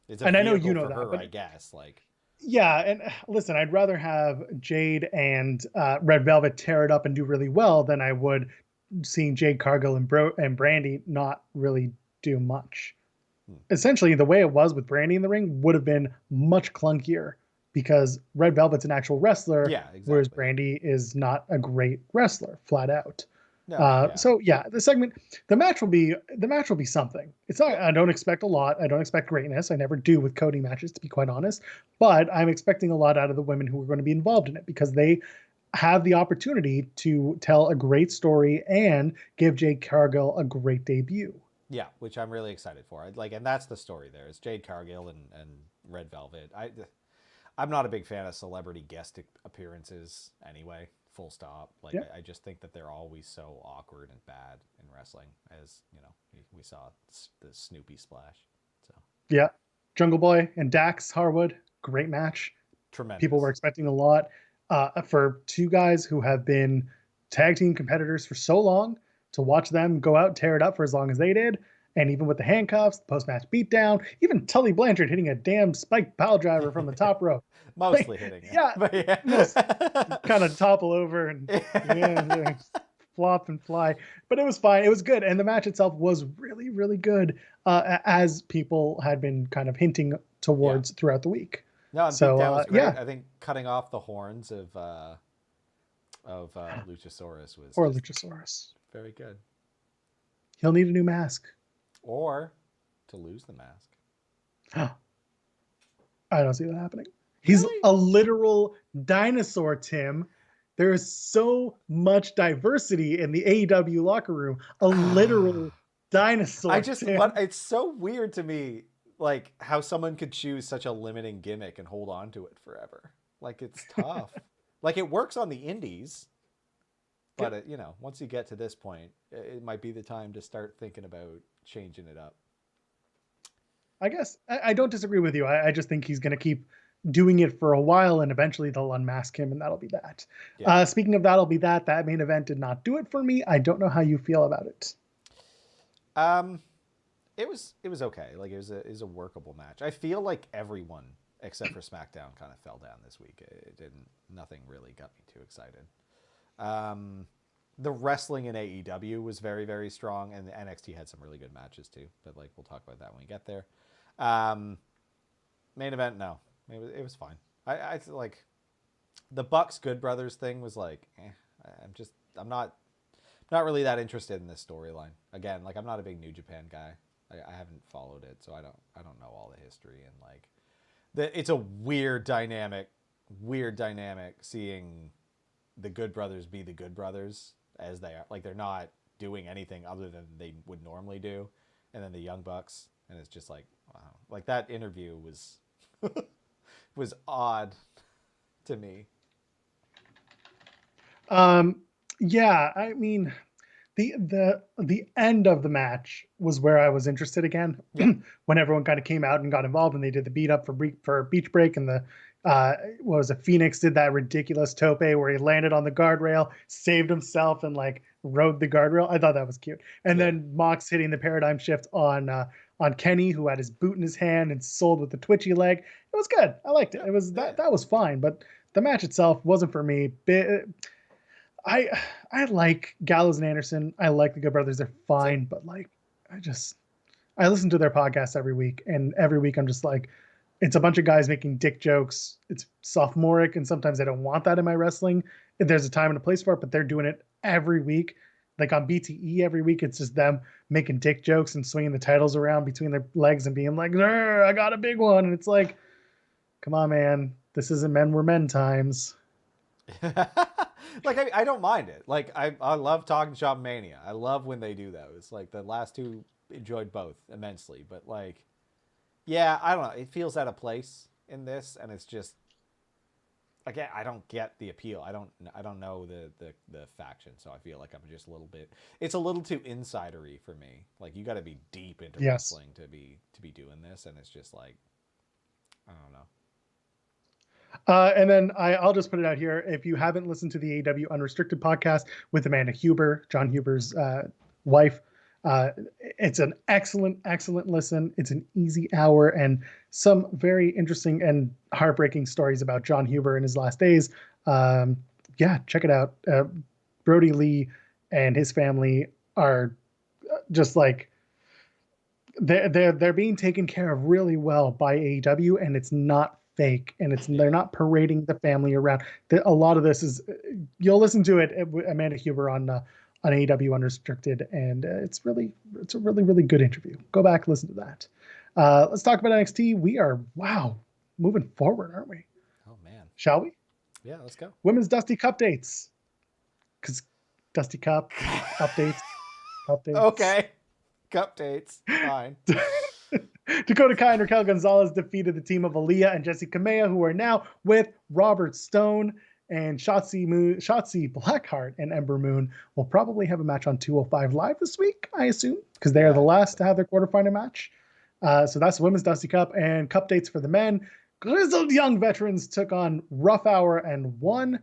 it's a And I know you vehicle know for that, her, but I guess. Like, yeah, and listen, I'd rather have Jade and Red Velvet tear it up and do really well than I would seeing Jade Cargill and Brandy not really do much. hmm. Essentially, the way it was with Brandy in the ring would have been much clunkier because Red Velvet's an actual wrestler, Yeah, whereas exactly. Brandy is not a great wrestler, flat out. No, yeah, So yeah, the match will be something. It's not. I don't expect a lot. I don't expect greatness. I never do with Cody matches, to be quite honest. But I'm expecting a lot out of the women who are going to be involved in it because they have the opportunity to tell a great story and give Jade Cargill a great debut. yeah, which I'm really excited for. Like, and that's the story there. It's Jade Cargill and Red Velvet. I'm not a big fan of celebrity guest appearances anyway. Full stop. Like Yeah, I just think that they're always so awkward and bad in wrestling, as you know we saw the Snoopy splash. So yeah. Jungle Boy and Dax Harwood, great match. People were tremendous. expecting a lot for two guys who have been tag team competitors for so long. To watch them go out and tear it up for as long as they did, and even with the handcuffs, the post-match beatdown, even Tully Blanchard hitting a damn spiked pile driver from the top rope. Like, Mostly hitting it, yeah, but most yeah. kind of topple over and yeah, flop and fly. But it was fine. It was good, and the match itself was really, really good, as people had been kind of hinting Yeah. towards throughout the week. No, and So Beatdown was yeah, great. I think cutting off the horns of Luchasaurus was or just Luchasaurus. very good. He'll need a new mask. Or to lose the mask. I don't see that happening. He's Really? a literal dinosaur, Tim. There is so much diversity in the AEW locker room. A literal I dinosaur, just what Tim. it's so weird to me, like how someone could choose such a limiting gimmick and hold on to it forever. Like it's tough. Like it works on the indies, but Yep. once you get to this point, it might be the time to start thinking about changing it up. I guess I don't disagree with you. I just think he's going to keep doing it for a while, and eventually they'll unmask him, and that'll be that. Yeah. Speaking of that'll be that. That main event did not do it for me. I don't know how you feel about it. Um, it was okay. Like it was a workable match. I feel like everyone except for SmackDown kind of fell down this week. It didn't. Nothing really got me too excited. Um, the wrestling in AEW was very, very strong, and the NXT had some really good matches too. But like we'll talk about that when we get there. Um, main event, no, it was fine. I like the Bucks Good Brothers thing was like, I'm not really that interested in this storyline. Again, like I'm not a big New Japan guy. I haven't followed it, so I don't know all the history and like it's a weird dynamic seeing the Good Brothers be the Good Brothers as they are. Like they're not doing anything other than they would normally do, and then the Young Bucks, and it's just like wow, like that interview was odd to me. Um, yeah, I mean, the end of the match was where I was interested again. Yeah. When everyone kind of came out and got involved, and they did the beat up for Beach Break, and the what was it? Phoenix did that ridiculous tope where he landed on the guardrail, saved himself, and like rode the guardrail. I thought that was cute. And Yeah. then Mox hitting the paradigm shift on Kenny, who had his boot in his hand and sold with the twitchy leg. It was good. I liked it. Yeah. It was Yeah. that was fine, but the match itself wasn't for me. I I like Gallows and Anderson. I like the Good Brothers. They're fine, but like I listen to their podcast every week, and every week I'm just like, it's a bunch of guys making dick jokes. It's sophomoric, and sometimes I don't want that in my wrestling. There's a time and a place for it, but they're doing it every week. Like on BTE every week, it's just them making dick jokes and swinging the titles around between their legs and being like, I got a big one. And it's like, come on, man. This isn't men were men times. Like I don't mind it. Like I love Talking Shop Mania. I love when they do that. It's like the last two enjoyed both immensely, but like, yeah, I don't know. It feels out of place in this, and it's just like I don't get the appeal. I don't know the faction, so I feel like I'm just a little bit. It's a little too insidery for me. Like you got to be deep into Yes. wrestling to be doing this, and it's just like I don't know. And then I'll just put it out here. If you haven't listened to the AEW Unrestricted podcast with Amanda Huber, John Huber's wife, it's an excellent, excellent listen. It's an easy hour and some very interesting and heartbreaking stories about John Huber in his last days. Yeah, check it out. Brody Lee and his family are just like they're being taken care of really well by AEW, and it's not fake, and they're not parading the family around. A lot of this is you'll listen to it, Amanda Huber on AEW Unrestricted, and it's a really good interview. Go back, listen to that. Let's talk about NXT. We are moving forward, aren't we? Oh man, shall we? Yeah, let's go. Women's Dusty Cup dates, because Dusty Cup updates. Okay, cup dates, fine. Dakota Kai and Raquel Gonzalez defeated the team of Aaliyah and Jessie Kamea, who are now with Robert Stone, and Shotzi Blackheart and Ember Moon will probably have a match on 205 Live this week, I assume, because they are the last to have their quarterfinal match. So that's Women's Dusty Cup. And cup dates for the men. Grizzled Young Veterans took on Rough Hour and won.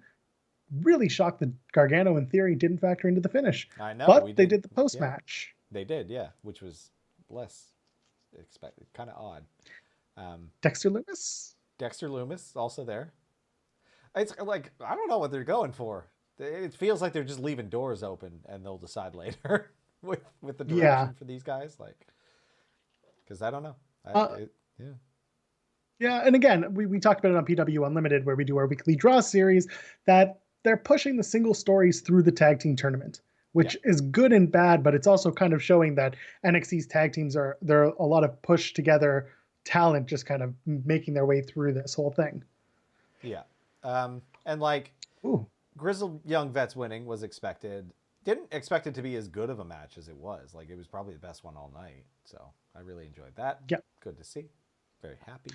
Really shocked that Gargano, in theory, didn't factor into the finish. I know, but they did the post match. They did, yeah, which was less expected, kind of odd. Dexter Lumis also there. It's like I don't know what they're going for. It feels like they're just leaving doors open, and they'll decide later with the direction for these guys. Like, because I don't know. Yeah, and again, we talked about it on PW Unlimited, where we do our weekly draw series, that they're pushing the single stories through the tag team tournament, which is good and bad, but it's also kind of showing that NXT's tag teams there are a lot of push together talent just kind of making their way through this whole thing. Yeah. And like Grizzled Young Vets winning was expected. Didn't expect it to be as good of a match as it was. Like it was probably the best one all night. So I really enjoyed that. Yeah. Good to see. Very happy.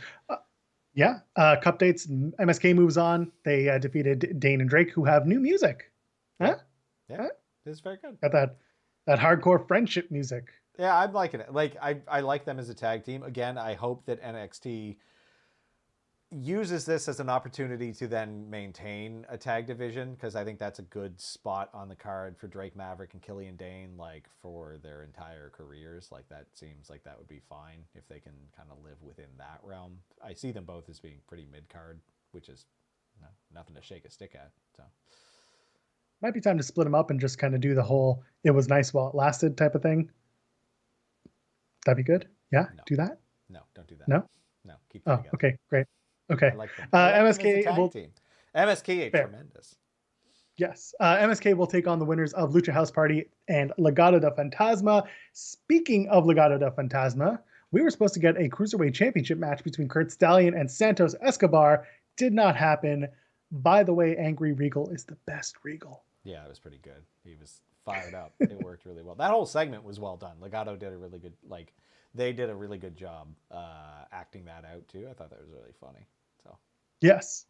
Cup dates. MSK moves on. They defeated Dane and Drake, who have new music. Yeah. It's very good. Got that hardcore friendship music. Yeah, I'm liking it. Like I like them as a tag team. Again, I hope that NXT uses this as an opportunity to then maintain a tag division, because I think that's a good spot on the card for Drake Maverick and Killian Dane, like for their entire careers. Like that seems like that would be fine if they can kind of live within that realm. I see them both as being pretty mid-card, which is nothing to shake a stick at. So might be time to split them up and just kind of do the whole "it was nice while it lasted" type of thing. That'd be good. Yeah, no. Do that. No, don't do that. No, keep them together. Okay, great. Okay. I like them. MSK team. MSK tremendous. Yes. MSK will take on the winners of Lucha House Party and Legado del Fantasma. Speaking of Legado del Fantasma, we were supposed to get a Cruiserweight Championship match between Kurt Stallion and Santos Escobar. Did not happen. By the way, Angry Regal is the best Regal. Yeah, it was pretty good. He was fired up. It worked really well. That whole segment was well done. Legado did a really good, they did a really good job acting that out too. I thought that was really funny. So yes.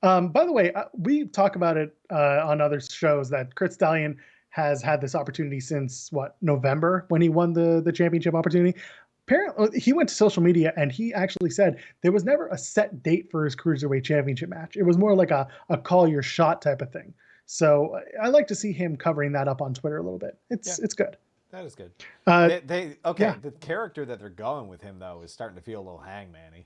By the way, we talk about it on other shows that Kurt Stallion has had this opportunity since what, November, when he won the championship opportunity. Apparently, he went to social media and he actually said there was never a set date for his cruiserweight championship match. It was more like a call your shot type of thing. So I like to see him covering that up on Twitter a little bit. It's good. That is good. Uh, Okay. yeah, The character that they're going with him though is starting to feel a little hangman-y.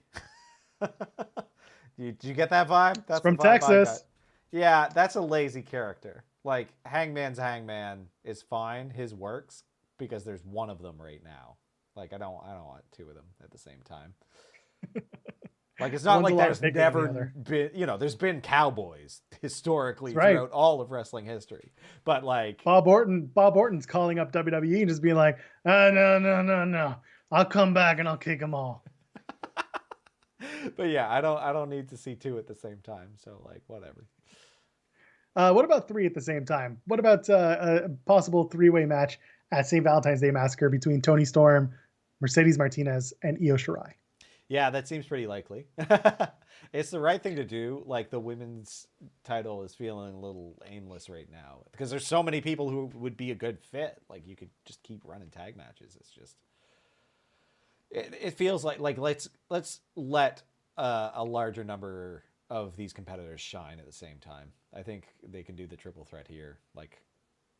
Did you get that vibe? That's from the vibe I got. Texas. Yeah, that's a lazy character. Like Hangman's Hangman is fine. His works because there's one of them right now. Like I don't want two of them at the same time. Like it's not One's a like lot there's bigger than the never other. been, there's been cowboys historically That's right. throughout all of wrestling history. But like Bob Orton's calling up WWE and just being like, no. I'll come back and I'll kick them all. but yeah, I don't need to see two at the same time. So like whatever. What about three at the same time? What about a possible three-way match at St. Valentine's Day Massacre between Tony Storm, Mercedes Martinez, and Io Shirai? Yeah, that seems pretty likely. It's the right thing to do. Like the women's title is feeling a little aimless right now because there's so many people who would be a good fit. Like you could just keep running tag matches. It's just it feels like let's let a larger number of these competitors shine at the same time. I think they can do the triple threat here. Like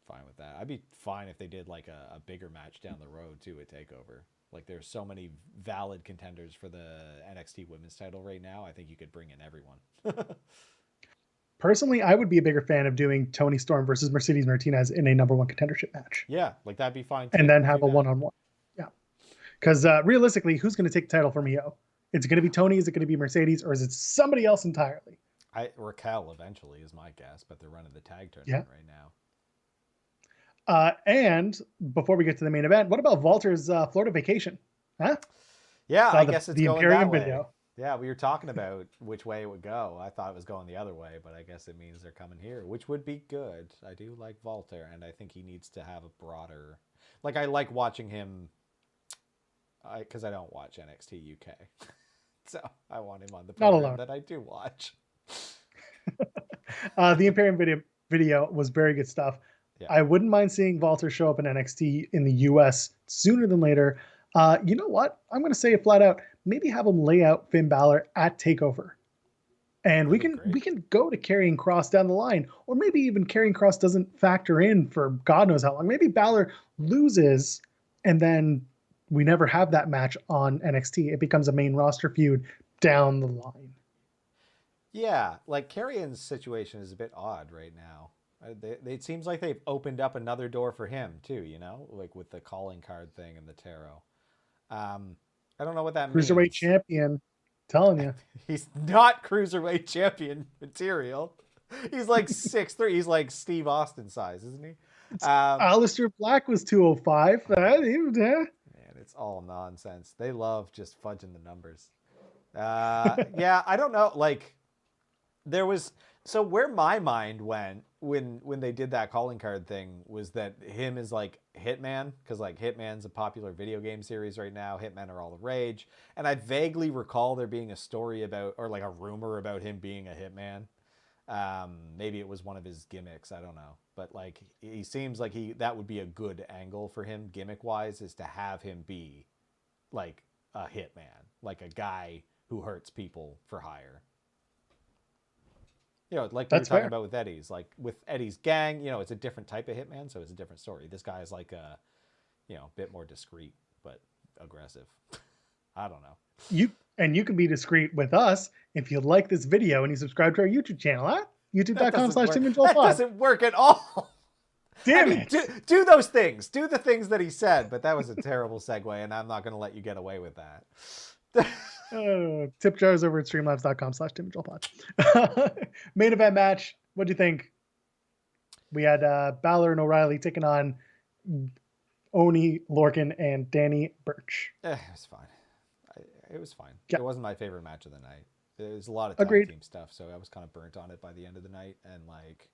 fine with that. I'd be fine if they did like a bigger match down the road too at Takeover. Like there's so many valid contenders for the NXT Women's title right now. I think you could bring in everyone. Personally, I would be a bigger fan of doing Tony Storm versus Mercedes Martinez in a number one contendership match. Yeah, like that'd be fine too. And then have Do a that. one-on-one. Yeah. Because realistically, who's going to take the title from Io? Is it going to be Tony? Is it going to be Mercedes? Or is it somebody else entirely? Raquel eventually is my guess, but they're running the tag tournament Yeah. right now. And before we get to the main event, what about Walter's Florida vacation? Huh? Yeah, Saw I guess it's the going Imperium that way. video. Yeah, we were talking about which way it would go. I thought it was going the other way, but I guess it means they're coming here, which would be good. I do like Walter, and I think he needs to have a broader. Like I like watching him, because I don't watch NXT UK, so I want him on the Not program alone. that I do watch. The Imperium video was very good stuff. Yeah. I wouldn't mind seeing Walter show up in NXT in the US sooner than later. You know what? I'm going to say it flat out. Maybe have him lay out Finn Balor at Takeover, and we can go to Karrion Kross down the line, or maybe even Karrion Kross doesn't factor in for God knows how long. Maybe Balor loses, and then we never have that match on NXT. It becomes a main roster feud down the line. Yeah, like Karrion's situation is a bit odd right now. It seems like they've opened up another door for him too, like with the calling card thing and the tarot. I don't know what that Cruiserweight means. champion, telling you. He's not cruiserweight champion material. He's like 6'3". He's like Steve Austin size, isn't he? Aleister Black was 205. Man, it's all nonsense. They love just fudging the numbers. Yeah, I don't know. Like, there was where my mind went when they did that calling card thing was that him is like Hitman, because like Hitman's a popular video game series right now. Hitmen are all the rage, and I vaguely recall there being a story about, or like a rumor about him being a hitman. Maybe it was one of his gimmicks, I don't know, but like he seems like that would be a good angle for him gimmick wise, is to have him be like a hitman, like a guy who hurts people for hire. Like we were talking about with Eddie's, like with Eddie's gang, it's a different type of hitman, so it's a different story. This guy is like a, bit more discreet, but aggressive. I don't know. You can be discreet with us if you like this video and you subscribe to our YouTube channel, huh? YouTube.com/TimandJoelPod. That doesn't work at all. Damn it. Do those things. Do the things that he said, but that was a terrible segue, and I'm not going to let you get away with that. Tip jars over at streamlabs.com/TimandJoelPod. Main event match. What do you think? We had Balor and O'Reilly taking on Oni, Lorcan, and Danny Burch. It was fine. It was fine. Yeah. It wasn't my favorite match of the night. There was a lot of tag team stuff, so I was kind of burnt on it by the end of the night. And like,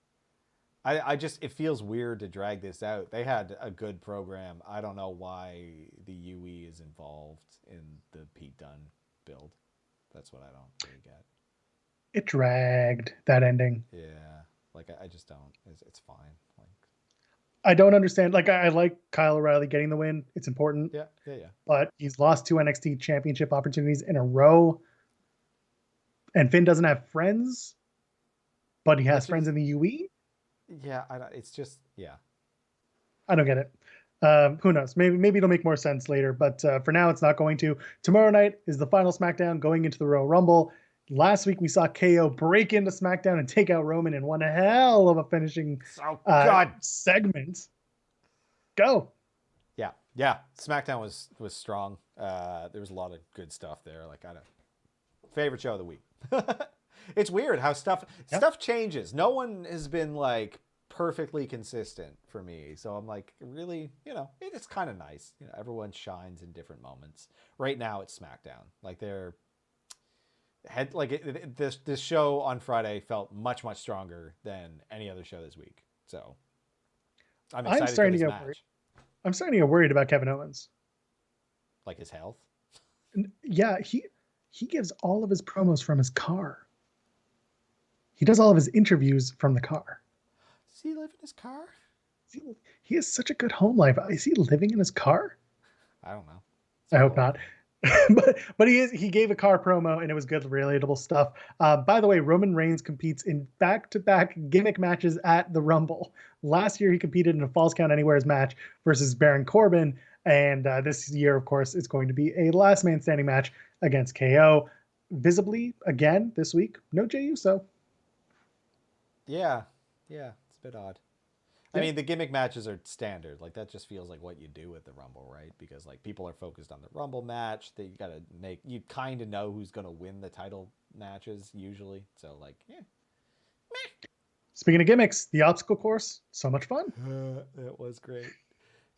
it feels weird to drag this out. They had a good program. I don't know why the UE is involved in the Pete Dunne build. That's what I don't really get. It dragged, that ending. Yeah, like I just don't. It's fine. Like, I don't understand. Like I like Kyle O'Reilly getting the win. It's important, yeah, yeah, yeah. but he's lost 2 NXT championship opportunities in a row. And Finn doesn't have friends, but he has Which friends is in the UE. yeah. It's just yeah. I don't get it. Who knows? Maybe it'll make more sense later. But for now, it's not going to. Tomorrow night is the final SmackDown going into the Royal Rumble. Last week we saw KO break into SmackDown and take out Roman in one hell of a finishing So God. segment. Go. Yeah, yeah. SmackDown was strong. There was a lot of good stuff there. Like I don't favorite show of the week. It's weird how stuff changes. No one has been like perfectly consistent for me. So I'm like, really, it's kind of nice. Everyone shines in different moments. Right now it's SmackDown. Like they're this show on Friday felt much stronger than any other show this week. So I'm I'm excited for starting to this get match. worried. I'm starting to get worried about Kevin Owens. Like his health. Yeah, he gives all of his promos from his car. He does all of his interviews from the car. Does he live in his car? He has such a good home life. Is he living in his car? I don't know. I hope not. but he gave a car promo and it was good, relatable stuff. By the way, Roman Reigns competes in back-to-back gimmick matches at the Rumble. Last year he competed in a Falls Count Anywhere's match versus Baron Corbin, and this year, of course, it's going to be a last man standing match against KO. Visibly, again, this week, no Jey Uso. Yeah, it's a bit odd. I mean, the gimmick matches are standard. Like that just feels like what you do at the Rumble, right? Because like people are focused on the Rumble match. That you kind of know who's going to win the title matches usually. So like, yeah. Speaking of gimmicks, the obstacle course, so much fun. It was great.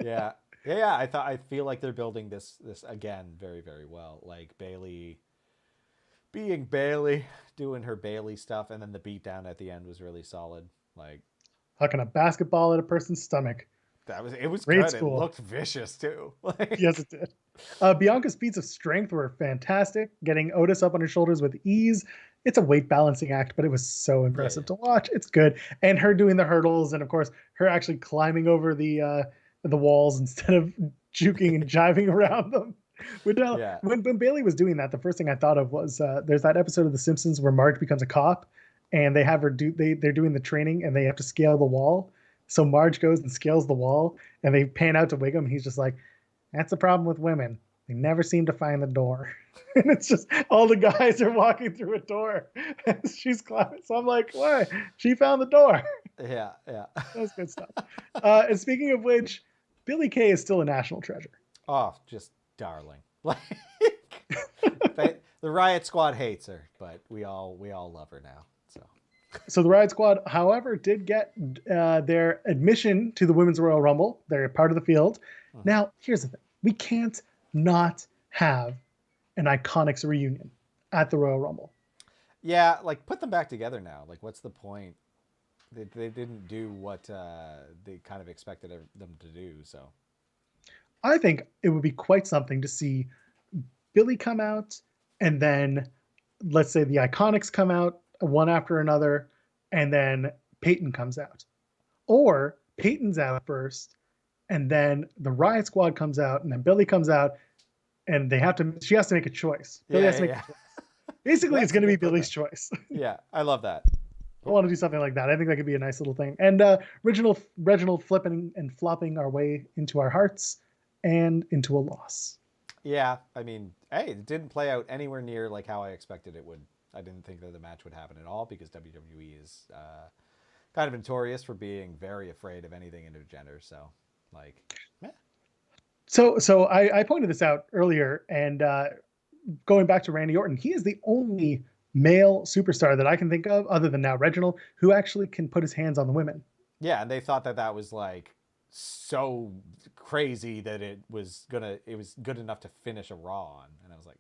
Yeah. Yeah. I feel like they're building this again very well. Like Bailey being Bailey, doing her Bailey stuff, and then the beatdown at the end was really solid. Like Hucking a basketball at a person's stomach. It was Great good. school. It looked vicious too. Yes, it did. Bianca's feats of strength were fantastic, getting Otis up on her shoulders with ease. It's a weight balancing act, but it was so impressive to watch. It's good. And her doing the hurdles, and of course, her actually climbing over the walls instead of juking and jiving around them. When Bailey was doing that, the first thing I thought of was there's that episode of The Simpsons where Marge becomes a cop, and they have her they're doing the training, and they have to scale the wall. So Marge goes and scales the wall, and they pan out to Wiggum, and he's just like, "That's the problem with women. They never seem to find the door." And it's just all the guys are walking through a door as she's climbing. So I'm like, "What? She found the door." Yeah. That's good stuff. And speaking of which, Billy Kay is still a national treasure. Oh, just darling. Like the Riot Squad hates her, but we all love her now. So the Riot Squad, however, did get their admission to the Women's Royal Rumble. They're part of the field. Now, here's the thing. We can't not have an Iconics reunion at the Royal Rumble. Yeah, like put them back together now. Like, what's the point? They didn't do what they kind of expected them to do, so. I think it would be quite something to see Billy come out, and then let's say the Iconics come out one after another, and then Peyton comes out. Or Peyton's out first, and then the Riot Squad comes out, and then Billy comes out, and she has to make a choice. Billy has to make a choice. Basically, it's going to be Billy's choice. Yeah, I love that. I want to do something like that. I think that could be a nice little thing. And Reginald flipping and flopping our way into our hearts and into a loss. Yeah, I mean, hey, it didn't play out anywhere near like how I expected it would. I didn't think that the match would happen at all because WWE is kind of notorious for being very afraid of anything intergender. So, like, meh. So I pointed this out earlier, and going back to Randy Orton, he is the only male superstar that I can think of, other than now Reginald, who actually can put his hands on the women. Yeah, and they thought that was like so crazy that it was good enough to finish a Raw on, and I was like,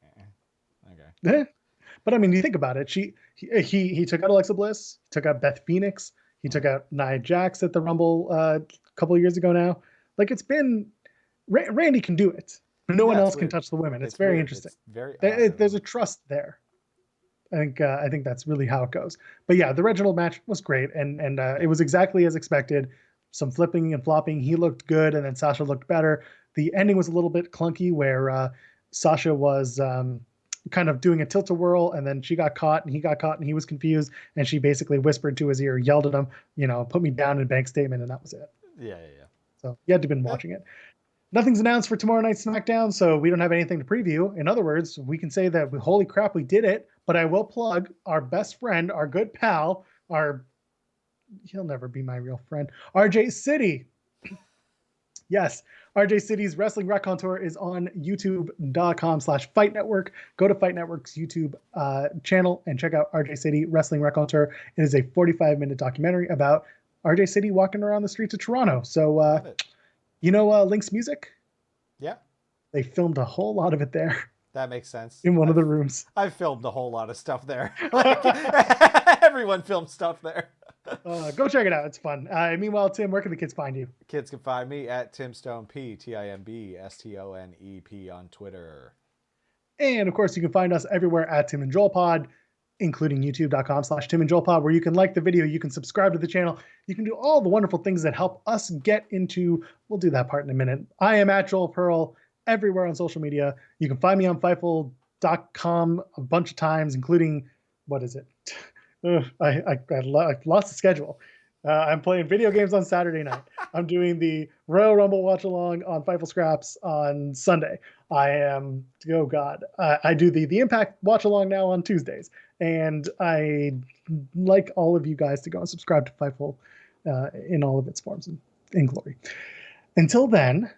okay. But I mean, you think about it. He took out Alexa Bliss, took out Beth Phoenix, he took out Nia Jax at the Rumble a couple of years ago now. Like it's been, Randy can do it. No one else can touch the women. It's very interesting. It's very there's a trust there. I think that's really how it goes. But yeah, the Reginald match was great, and it was exactly as expected. Some flipping and flopping. He looked good, and then Sasha looked better. The ending was a little bit clunky, where Sasha was kind of doing a tilt-a-whirl, and then she got caught, and he got caught, and he was confused, and she basically whispered to his ear, yelled at him, put me down in bank statement, and that was it. Yeah. So you had to have been watching it. Nothing's announced for tomorrow night's SmackDown, so we don't have anything to preview. In other words, we can say that, holy crap, we did it. But I will plug our best friend, our good pal, he'll never be my real friend, RJ City. Yes, RJ City's Wrestling Raconteur is on youtube.com/Fight Network. Go to Fight Network's YouTube channel and check out RJ City Wrestling Raconteur. It is a 45-minute documentary about RJ City walking around the streets of Toronto. So, Link's Music? Yeah. They filmed a whole lot of it there. That makes sense. In one of the rooms. I've filmed a whole lot of stuff there. Everyone films stuff there. Go check it out. It's fun. Meanwhile, Tim, where can the kids find you? Kids can find me at TimStoneP, TimbStonep on Twitter. And of course, you can find us everywhere at Tim and Joel Pod, including youtube.com/Tim and Joel Pod, where you can like the video, you can subscribe to the channel, you can do all the wonderful things that help us get into. We'll do that part in a minute. I am at Joel Pearl everywhere on social media. You can find me on Fightful.com a bunch of times, including, what is it? I lost the schedule. I'm playing video games on Saturday night. I'm doing the Royal Rumble watch along on Fightful Scraps on Sunday. I do the Impact watch along now on Tuesdays. And I like all of you guys to go and subscribe to Fightful in all of its forms in glory. Until then,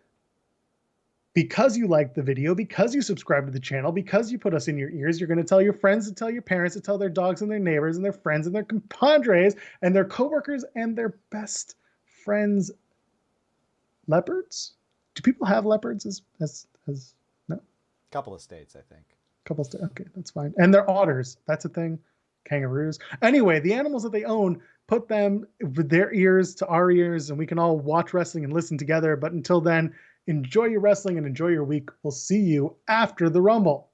because you like the video, because you subscribe to the channel, because you put us in your ears, you're going to tell your friends, to tell your parents, to tell their dogs and their neighbors and their friends and their compadres and their coworkers and their best friends. Leopards? Do people have leopards as no? Couple of states, I think. Couple of states. Okay, that's fine. And they're otters. That's a thing. Kangaroos. Anyway, the animals that they own, put them with their ears to our ears, and we can all watch wrestling and listen together. But until then, enjoy your wrestling and enjoy your week. We'll see you after the Rumble.